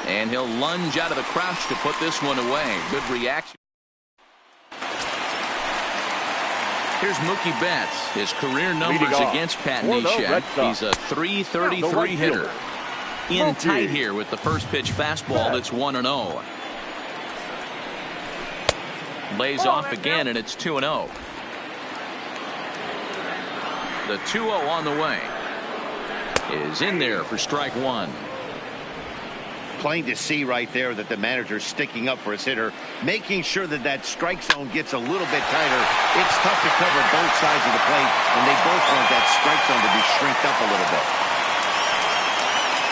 and he'll lunge out of the crouch to put this one away. Good reaction. Here's Mookie Betts. His career numbers against Pat Neshek. He's a .333 hitter. In tight here with the first pitch fastball. That's 1-0. Lays off again, and it's 2-0. The 2-0 on the way is in there for strike 1. Plain to see right there that the manager's sticking up for his hitter, making sure that that strike zone gets a little bit tighter. It's tough to cover both sides of the plate, and they both want that strike zone to be shrinked up a little bit.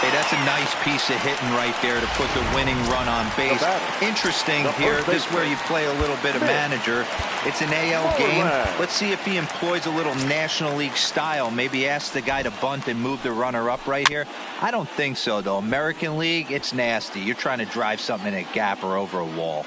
Hey, that's a nice piece of hitting right there to put the winning run on base. Interesting here. This is where you play a little bit of manager. It's an AL game. Let's see if he employs a little National League style. Maybe ask the guy to bunt and move the runner up right here. I don't think so, though. American League, it's nasty. You're trying to drive something in a gap or over a wall.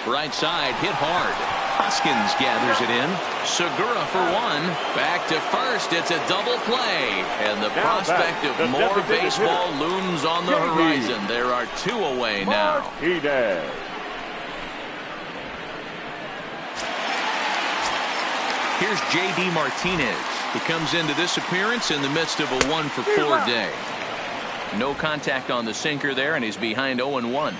Right side, hit hard. Hoskins gathers it in. Segura for one. Back to first. It's a double play. And the prospect of more baseball looms on the horizon. There are 2 away now. Here's J.D. Martinez. He comes into this appearance in the midst of a 1-for-4 day. No contact on the sinker there, and he's behind 0-1.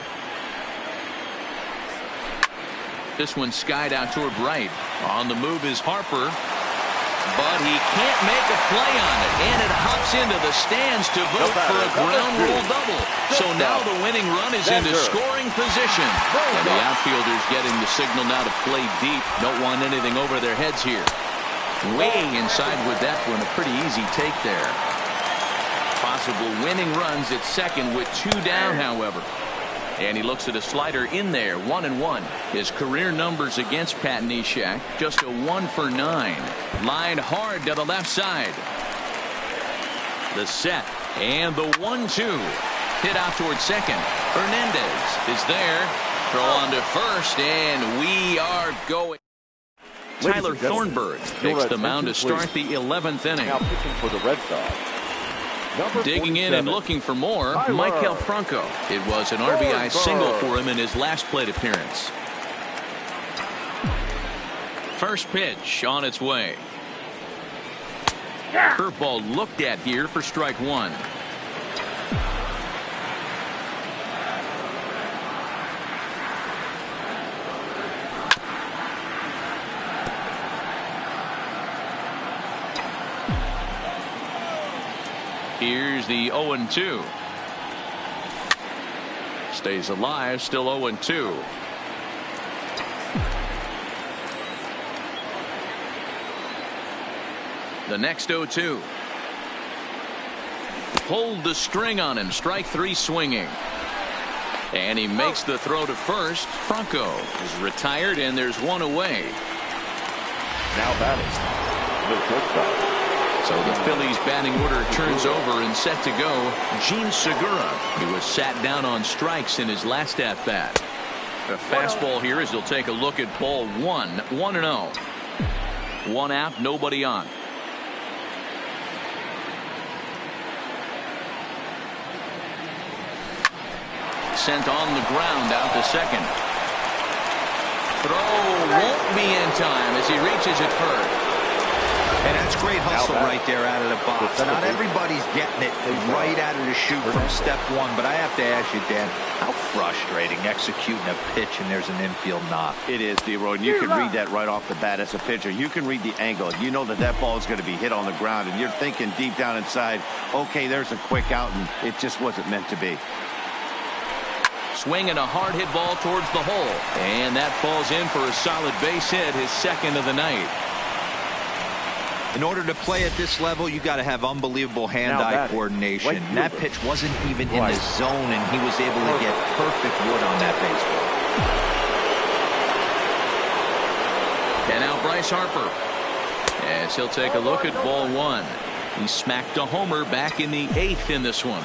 This one skied out toward right. On the move is Harper, but he can't make a play on it, and it hops into the stands to vote for a ground rule double. So now the winning run is into scoring position, and the outfielders getting the signal now to play deep. Don't want anything over their heads here. Way inside with that one, a pretty easy take there. Possible winning runs at second with 2 down, however. And he looks at a slider in there, 1-1. His career numbers against Pat Neshek, just a 1-for-9. Lined hard to the left side. The set and the 1-2. Hit out toward second. Hernandez is there. Throw on to first, and we are going. Tyler Thornburg takes the mound to start the 11th inning. Now pitching for the Red Sox. Digging in and looking for more, Michael Franco. It was an RBI single for him in his last plate appearance. First pitch on its way. Curveball looked at here for strike 1. Here's the 0-2. Stays alive, still 0-2. The next 0-2. Pulled the string on him. Strike 3 swinging. And he makes the throw to first. Franco is retired, and there's 1 away. Now batting, the shortstop. So the Phillies batting order turns over and set to go. Gene Segura. He was sat down on strikes in his last at bat. A fastball here as he'll take a look at ball 1. 1-0. 1 out, nobody on. Sent on the ground out to second. Throw won't be in time as he reaches it first. And that's great hustle right there out of the box. Not everybody's getting it right out of the chute from step 1, but I have to ask you, Dan, how frustrating executing a pitch and there's an infield knock. It is, D-Roy, and you can read that right off the bat as a pitcher. You can read the angle. You know that that ball is going to be hit on the ground, and you're thinking deep down inside, okay, there's a quick out, and it just wasn't meant to be. Swinging a hard hit ball towards the hole, and that falls in for a solid base hit, his second of the night. In order to play at this level, you got to have unbelievable hand-eye coordination. That pitch wasn't even in the zone, and he was able to get perfect wood on that baseball. And now Bryce Harper, as he'll take a look at ball 1. He smacked a homer back in the 8th in this one.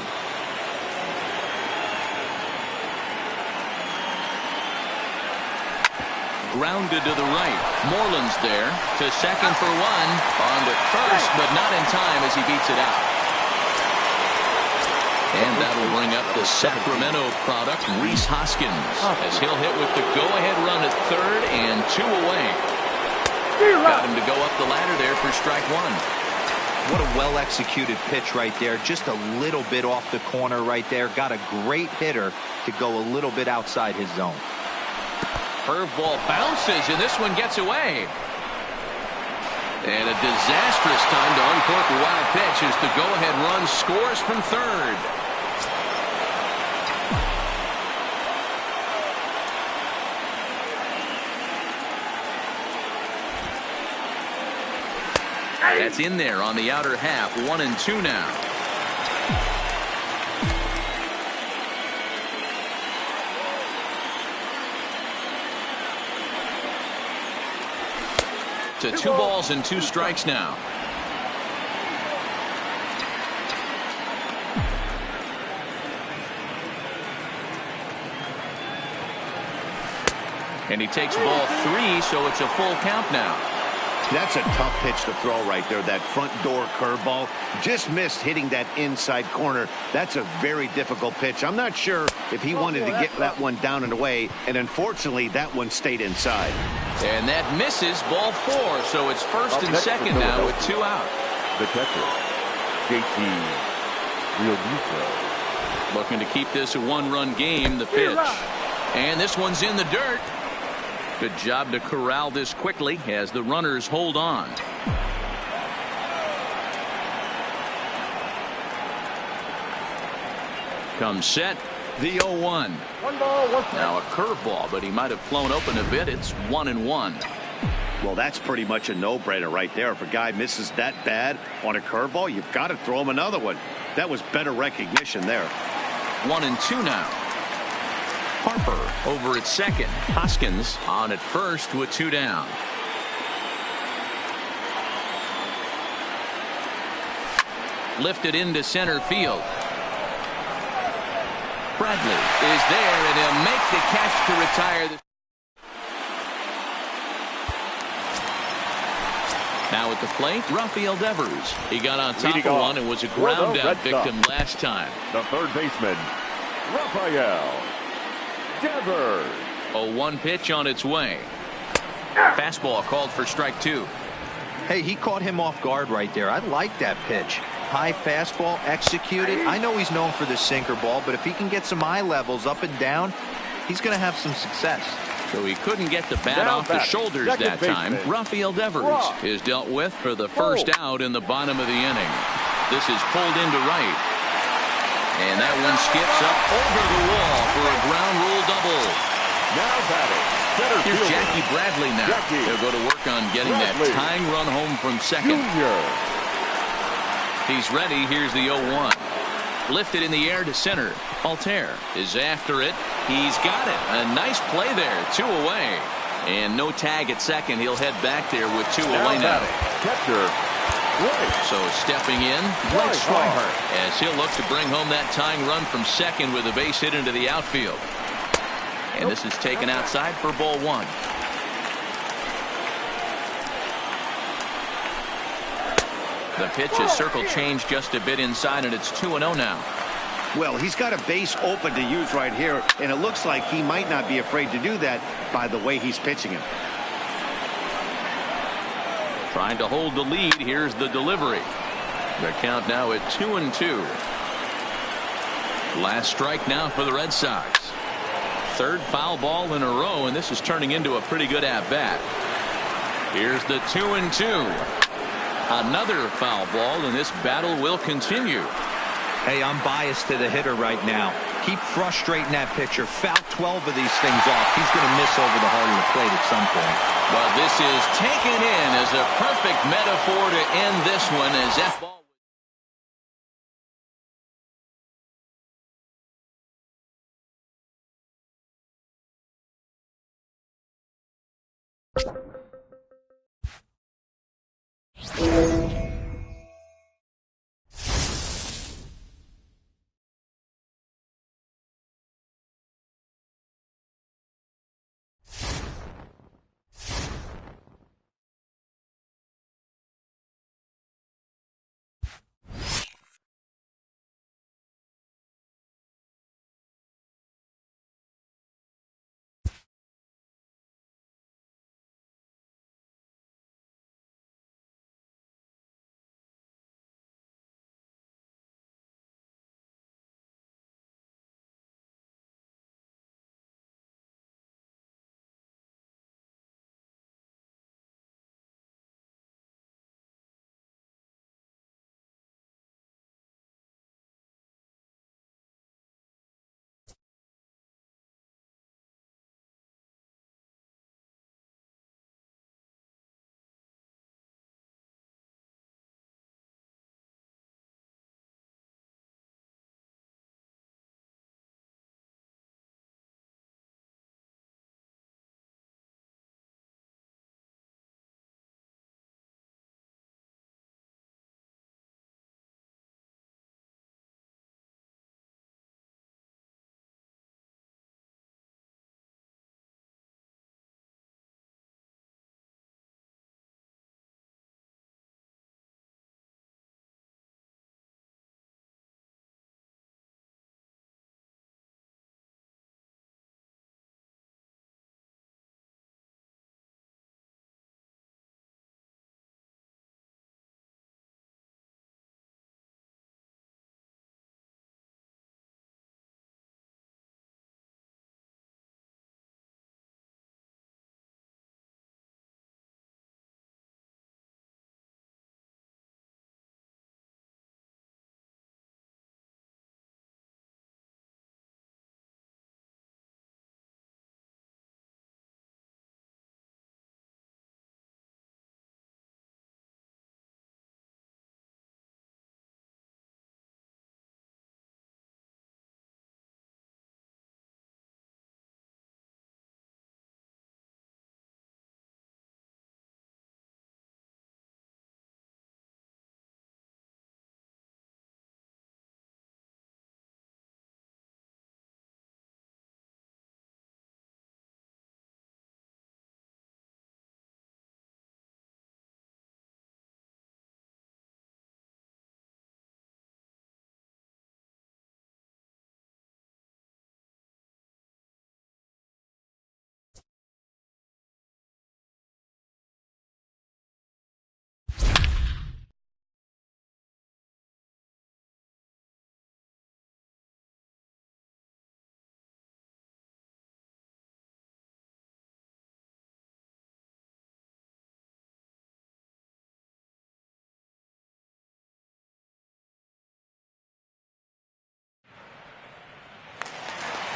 Grounded to the right. Moreland's there to second for 1. On to first, but not in time as he beats it out. And that'll bring up the Sacramento product, Rhys Hoskins, as he'll hit with the go-ahead run at third and 2 away. Got him to go up the ladder there for strike 1. What a well-executed pitch right there. Just a little bit off the corner right there. Got a great hitter to go a little bit outside his zone. Curveball bounces, and this one gets away. And a disastrous time to uncork a wild pitch as the go-ahead run scores from third. That's in there on the outer half. 1-2 now. To 2 balls and 2 strikes now. And he takes ball 3, so it's a full count now. That's a tough pitch to throw right there. That front door curveball just missed hitting that inside corner. That's a very difficult pitch. I'm not sure if he wanted to get that one down and away, and unfortunately that one stayed inside. And that misses, ball 4, so it's first and second now with 2 out. The catcher, JT Realmuto. Looking to keep this a 1-run game, the pitch. And this one's in the dirt. Good job to corral this quickly as the runners hold on. Comes set, the 0-1. Now a curveball, but he might have flown open a bit. It's 1-1. Well, that's pretty much a no-brainer right there. If a guy misses that bad on a curveball, you've got to throw him another one. That was better recognition there. 1-2 now. Harper over at second. Hoskins on at first with 2 down. Lifted into center field. Bradley is there, and he'll make the catch to retire the. Now at the plate, Rafael Devers. He got on top of one and was a ground out victim last time. The third baseman, Rafael Devers. 0-1 pitch on its way. Fastball called for strike 2. Hey, he caught him off guard right there. I like that pitch. High fastball executed. I know he's known for the sinker ball, but if he can get some eye levels up and down, he's going to have some success. So he couldn't get the bat off the shoulders that time. Rafael Devers is dealt with for the first out in the bottom of the inning. This is pulled into right. And that one skips up over the wall for a ground rule double. Now batting, here's Jackie Bradley now. He'll go to work on getting that tying run home from second. He's ready. Here's the 0-1. Lifted in the air to center. Altair is after it. He's got it. A nice play there. 2 away. And no tag at second. He'll head back there with 2 away now. Catcher. So stepping in, Blake Swihart, as he'll look to bring home that tying run from second with a base hit into the outfield. And this is taken outside for ball 1. The pitch is circle changed just a bit inside, and it's 2-0 now. Well, he's got a base open to use right here, and it looks like he might not be afraid to do that by the way he's pitching him. Trying to hold the lead. Here's the delivery. The count now at 2-2. Last strike now for the Red Sox. Third foul ball in a row, and this is turning into a pretty good at-bat. Here's the 2-2. Another foul ball, and this battle will continue. Hey, I'm biased to the hitter right now. Keep frustrating that pitcher. Foul 12 of these things off. He's going to miss over the heart of the plate at some point. Well, this is taken in as a perfect metaphor to end this one as that ball.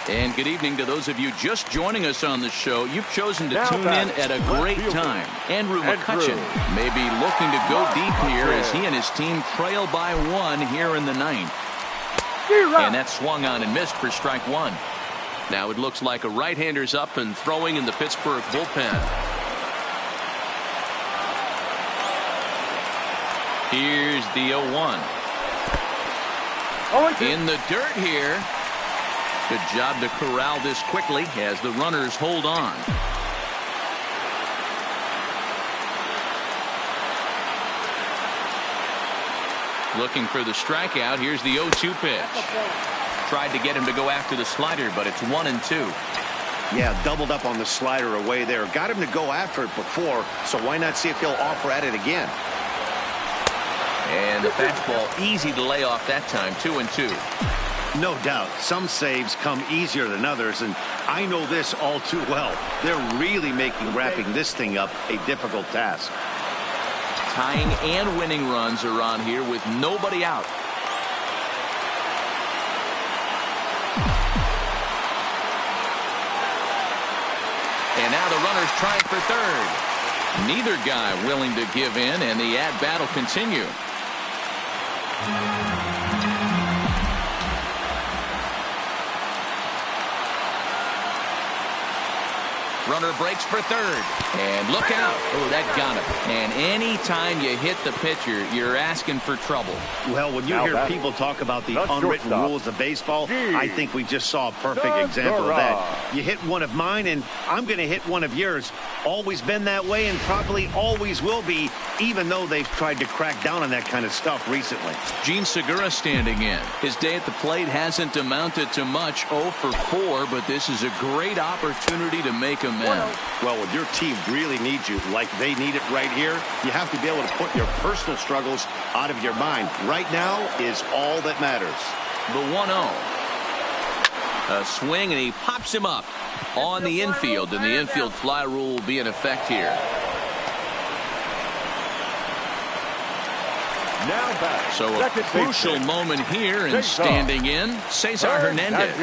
And good evening to those of you just joining us on the show. You've chosen to tune in at a great time. Andrew McCutchen may be looking to go deep here as he and his team trail by 1 here in the 9th. And that swung on and missed for strike 1. Now it looks like a right-hander's up and throwing in the Pittsburgh bullpen. Here's the 0-1. In the dirt here. Good job to corral this quickly as the runners hold on. Looking for the strikeout. Here's the 0-2 pitch. Tried to get him to go after the slider, but it's 1-2. Yeah, doubled up on the slider away there. Got him to go after it before, so why not see if he'll offer at it again? And the fastball easy to lay off that time. 2-2. No doubt. Some saves come easier than others, and I know this all too well. They're really making wrapping this thing up a difficult task. Tying and winning runs are on here with nobody out. And now the runner's trying for third. Neither guy willing to give in, and the at-bat will continue. Runner breaks for third. And look out. Oh, that got him. And anytime you hit the pitcher, you're asking for trouble. Well, when you hear people talk about the unwritten rules of baseball, I think we just saw a perfect example of that. You hit one of mine, and I'm going to hit one of yours. Always been that way and probably always will be, even though they've tried to crack down on that kind of stuff recently. Gene Segura standing in. His day at the plate hasn't amounted to much. 0 for 4, but this is a great opportunity to make amends. Well, when your team really needs you like they need it right here, you have to be able to put your personal struggles out of your mind. Right now is all that matters. The 1-0. A swing, and he pops him up on the infield, and the infield fly rule will be in effect here. So a crucial moment here, and standing in, Cesar Hernandez,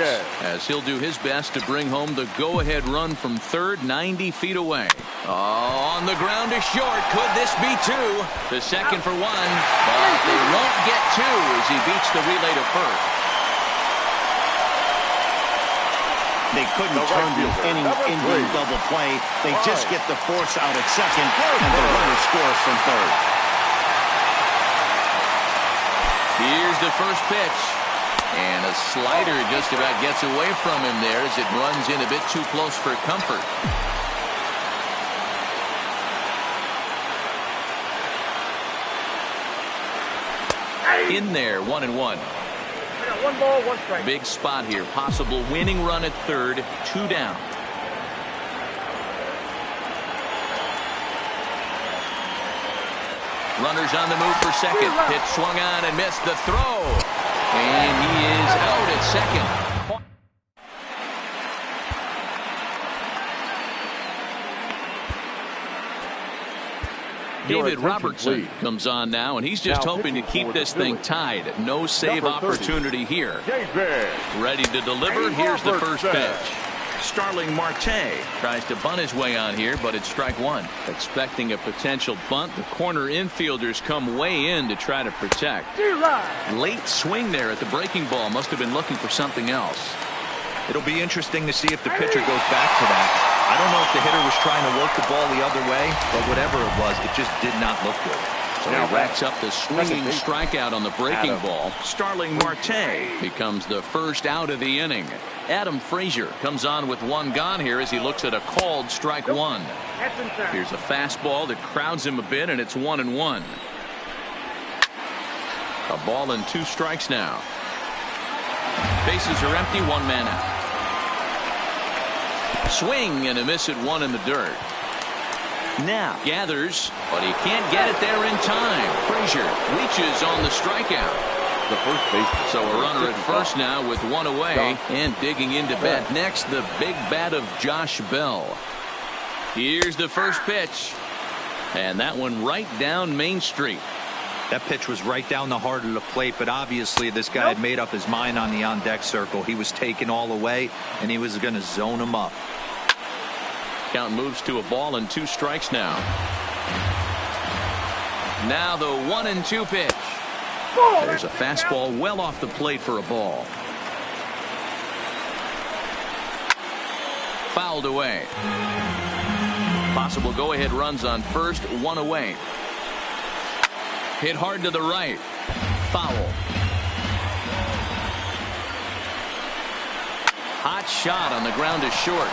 as he'll do his best to bring home the go-ahead run from third, 90 feet away. Oh, on the ground to short. Could this be 2? The second for 1, but they won't get 2 as he beats the relay to first. They couldn't turn the inning-ending double play. They just get the force out at second, and the runner scores from third. Here's the first pitch. And a slider just about gets away from him there as it runs in a bit too close for comfort. In there, 1-1. 1 ball, 1 strike. Big spot here. Possible winning run at third. 2 down. Runners on the move for second. Pitch swung on and missed the throw. And he is out at second. David Robertson comes on now, and he's just hoping to keep this thing tied. No save opportunity here. Ready to deliver. Here's the first pitch. Starling Marte tries to bunt his way on here, but it's strike 1. Expecting a potential bunt, the corner infielders come way in to try to protect. Late swing there at the breaking ball. Must have been looking for something else. It'll be interesting to see if the pitcher goes back to that. I don't know if the hitter was trying to work the ball the other way, but whatever it was, it just did not look good. So he racks up the swinging strikeout on the breaking ball. Starling Marte becomes the first out of the inning. Adam Frazier comes on with 1 gone here as he looks at a called strike 1. Here's a fastball that crowds him a bit, and it's 1-1. A ball and 2 strikes now. Bases are empty, 1 man out. Swing and a miss at 1 in the dirt. Now gathers, but he can't get it there in time. Frazier reaches on the strikeout. The first baseman. So a runner at first now with 1 away, and digging into bat next, the big bat of Josh Bell. Here's the first pitch, and that one right down Main Street. That pitch was right down the heart of the plate, but obviously this guy had made up his mind on the on-deck circle. He was taken all away, and he was going to zone him up. Count moves to a ball and 2 strikes now. Now the 1-2 pitch. There's a fastball well off the plate for a ball. Fouled away. Possible go-ahead runs on first, 1 away. Hit hard to the right. Foul. Hot shot on the ground is short.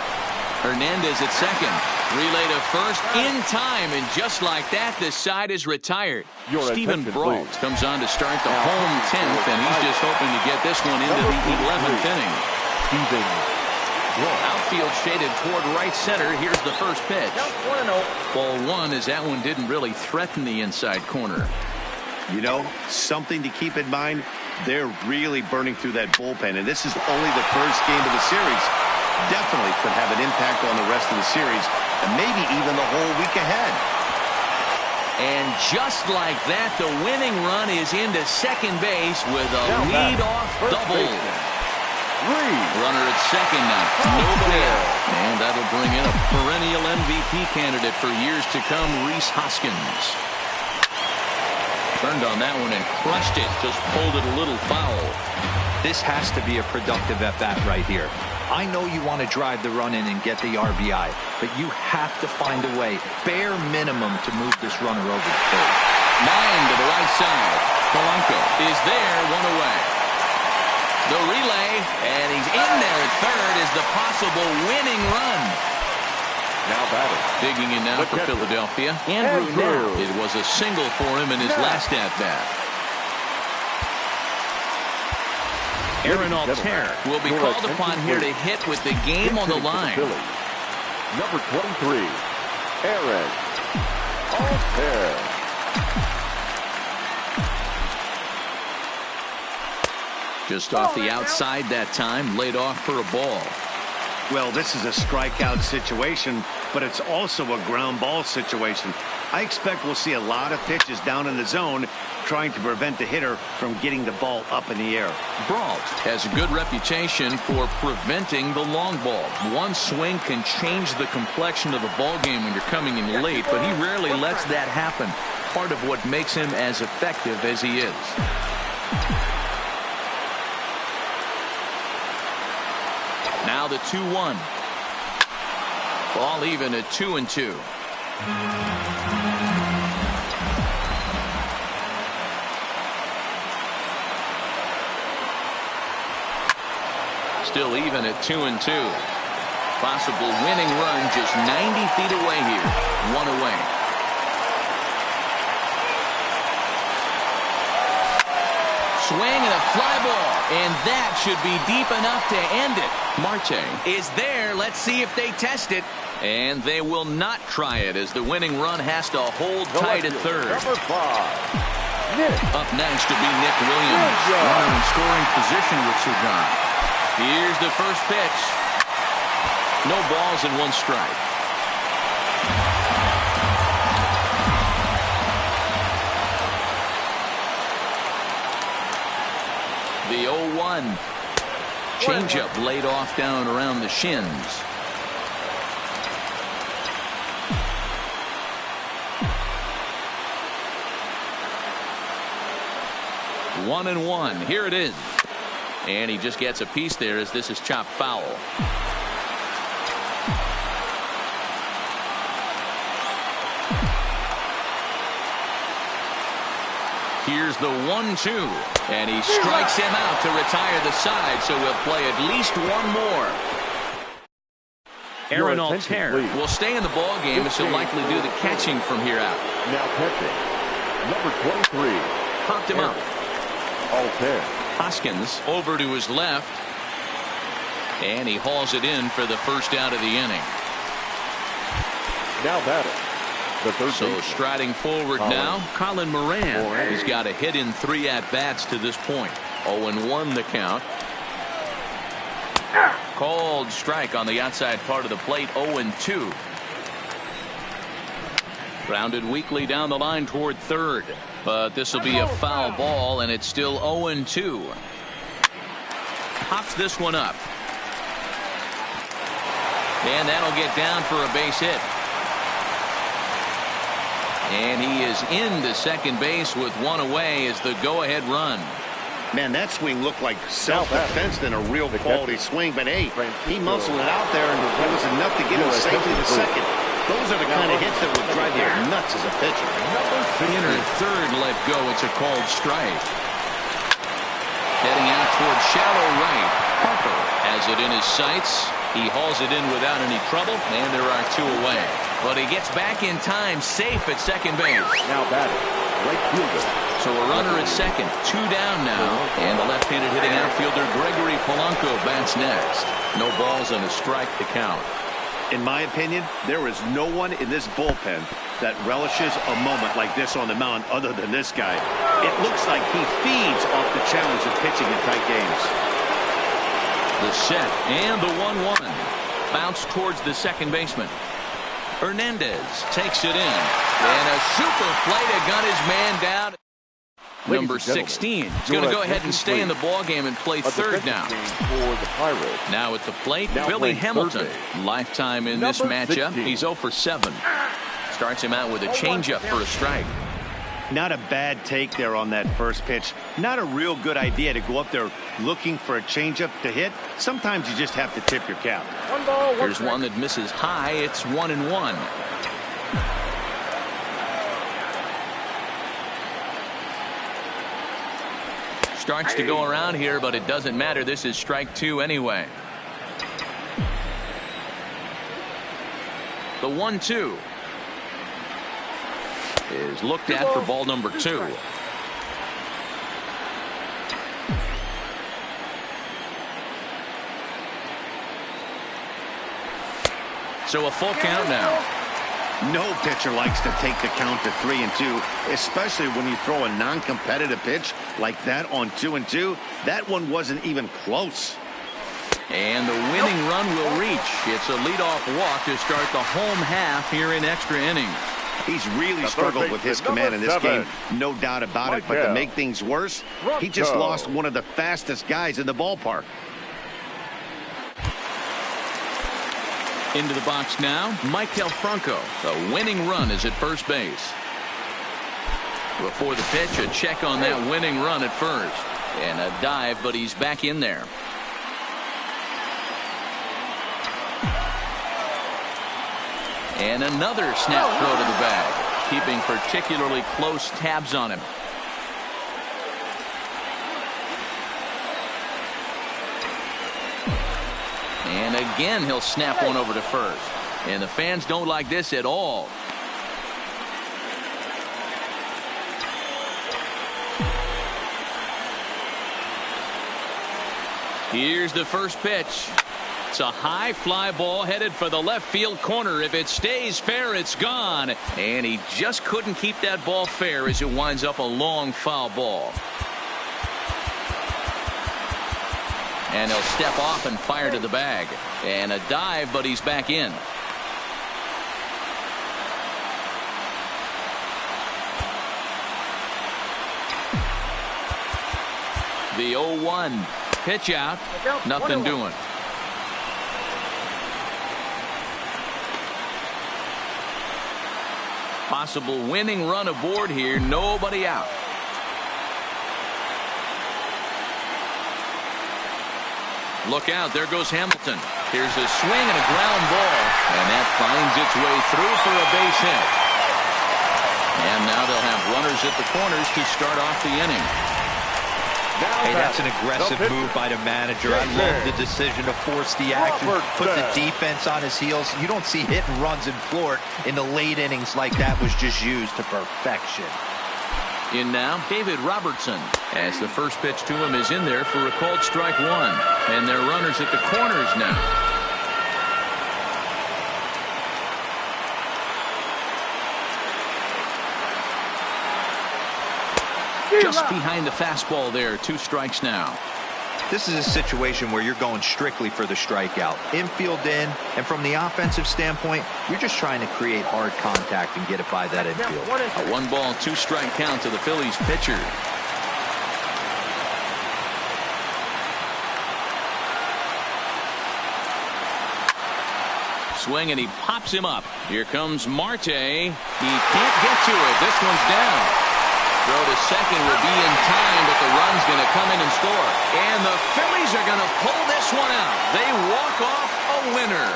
Hernandez at second. Relay to first in time, and just like that, the side is retired. Stephen Brault comes on to start the home 10th, and he's just hoping to get this one into the 11th inning. Outfield shaded toward right center. Here's the first pitch. Ball 1, as that one didn't really threaten the inside corner. You know, something to keep in mind, they're really burning through that bullpen, and this is only the first game of the series. Definitely could have an impact on the rest of the series, and maybe even the whole week ahead. And just like that, the winning run is into second base with a lead-off double. Runner at second now. Nobody out. And that'll bring in a perennial MVP candidate for years to come, Rhys Hoskins. Turned on that one and crushed it. Just pulled it a little foul. This has to be a productive at-bat right here. I know you want to drive the run in and get the RBI, but you have to find a way, bare minimum, to move this runner over the third. Line to the right side. Polanco is there, 1 away. The relay, and he's in there at third, is the possible winning run. Now batting. Digging in now for Philadelphia. Andrew Knapp. It was a single for him in his last at-bat. Aaron Altair will be called upon here to hit with the game on the line. Number 23, Aaron Altair. Just off the outside that time, laid off for a ball. Well, this is a strikeout situation, but it's also a ground ball situation. I expect we'll see a lot of pitches down in the zone trying to prevent the hitter from getting the ball up in the air. Brault has a good reputation for preventing the long ball. One swing can change the complexion of the ball game when you're coming in late, but he rarely lets that happen. Part of what makes him as effective as he is. Now the 2-1. Ball even at 2-2. Still even at 2-2. Possible winning run just 90 feet away here. 1 away. Swing and a fly ball. And that should be deep enough to end it. Marte is there. Let's see if they test it. And they will not try it, as the winning run has to hold tight at third. Number 5, Nick. Up next to be Nick Williams. Runner in scoring position with Sir John. Here's the first pitch. No balls and 1 strike. The 0-1. Changeup laid off down around the shins. One and 1. Here it is. And he just gets a piece there as this is chopped foul. Here's the 1-2. And he strikes him out to retire the side, so we'll play at least 1 more. Aaron Altair will stay in the ball game as he'll likely do the catching from here out. Now catching, number 23. Popped him up. Altair. Hoskins over to his left. And he hauls it in for the first out of the inning. Now batting, the third So baseman. striding forward now, Colin Moran. He's got a hit in 3 at-bats to this point. 0-1 the count. Called strike on the outside part of the plate. 0-2. Grounded weakly down the line toward third. But this will be a foul ball, and it's still 0-2. Pops this one up. And that'll get down for a base hit. And he is into second base with one away as the go-ahead run. Man, that swing looked like self-defense than a real quality swing. But, hey, he muscled it out there, and it was enough to get him safely to second. Those are the kind of hits that will drive you nuts as a pitcher. Inner third let go. It's a called strike. Heading out towards shallow right. Harper has it in his sights. He hauls it in without any trouble, and there are two away. But he gets back in time, safe at second base. Now batting, right fielder. So a runner at second, two down now, and the left-handed hitting outfielder Gregory Polanco bats next. No balls and a strike to count. In my opinion, there is no one in this bullpen that relishes a moment like this on the mound other than this guy. It looks like he feeds off the challenge of pitching in tight games. The set and the 1-1. Bounce towards the second baseman. Hernandez takes it in. And a super play to gun his man down. Number 16 is going to go ahead and stay in the ballgame and play third now. Now at the plate, Billy Hamilton. Lifetime in this matchup. He's 0 for 7. Starts him out with a changeup for a strike. Not a bad take there on that first pitch. Not a real good idea to go up there looking for a changeup to hit. Sometimes you just have to tip your cap. Here's one that misses high. It's 1-1. Starts to go around here, but it doesn't matter. This is strike 2 anyway. The 1-2 is looked at for ball number 2. So a full count now. No pitcher likes to take the count to 3-2, especially when you throw a non-competitive pitch like that on 2-2. That one wasn't even close. And the winning run will reach. It's a leadoff walk to start the home half here in extra innings. He's really struggled with his command in this game, no doubt about it. But to make things worse, he just lost one of the fastest guys in the ballpark. Into the box now, Maikel Franco. The winning run is at first base. Before the pitch, a check on that winning run at first. And a dive, but he's back in there. And another snap throw to the bag, keeping particularly close tabs on him. And again, he'll snap one over to first. And the fans don't like this at all. Here's the first pitch. It's a high fly ball headed for the left field corner. If it stays fair, it's gone. And he just couldn't keep that ball fair as it winds up a long foul ball. And he'll step off and fire to the bag. And a dive, but he's back in. The 0-1 pitch out. Nothing doing. Possible winning run aboard here. Nobody out. Look out. There goes Hamilton. Here's a swing and a ground ball. And that finds its way through for a base hit. And now they'll have runners at the corners to start off the inning. Hey, that's an aggressive move by the manager. I love the decision to force the action, put the defense on his heels. You don't see hit and runs in Florida in the late innings like that was just used to perfection. In now, David Robertson, as the first pitch to him is in there for a called strike 1. And they're runners at the corners now. Just behind the fastball there. 2 strikes now. This is a situation where you're going strictly for the strikeout. Infield in, and from the offensive standpoint, you're just trying to create hard contact and get it by that infield. A 1-ball, 2-strike count to the Phillies pitcher. Swing, and he pops him up. Here comes Marte. He can't get to it. This one's down. Throw to second will be in time, but the run's going to come in and score. And the Phillies are going to pull this one out. They walk off a winner.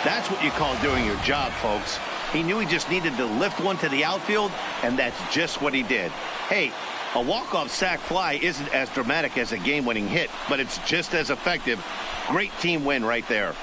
That's what you call doing your job, folks. He knew he just needed to lift one to the outfield, and that's just what he did. Hey, a walk-off sac fly isn't as dramatic as a game-winning hit, but it's just as effective. Great team win right there.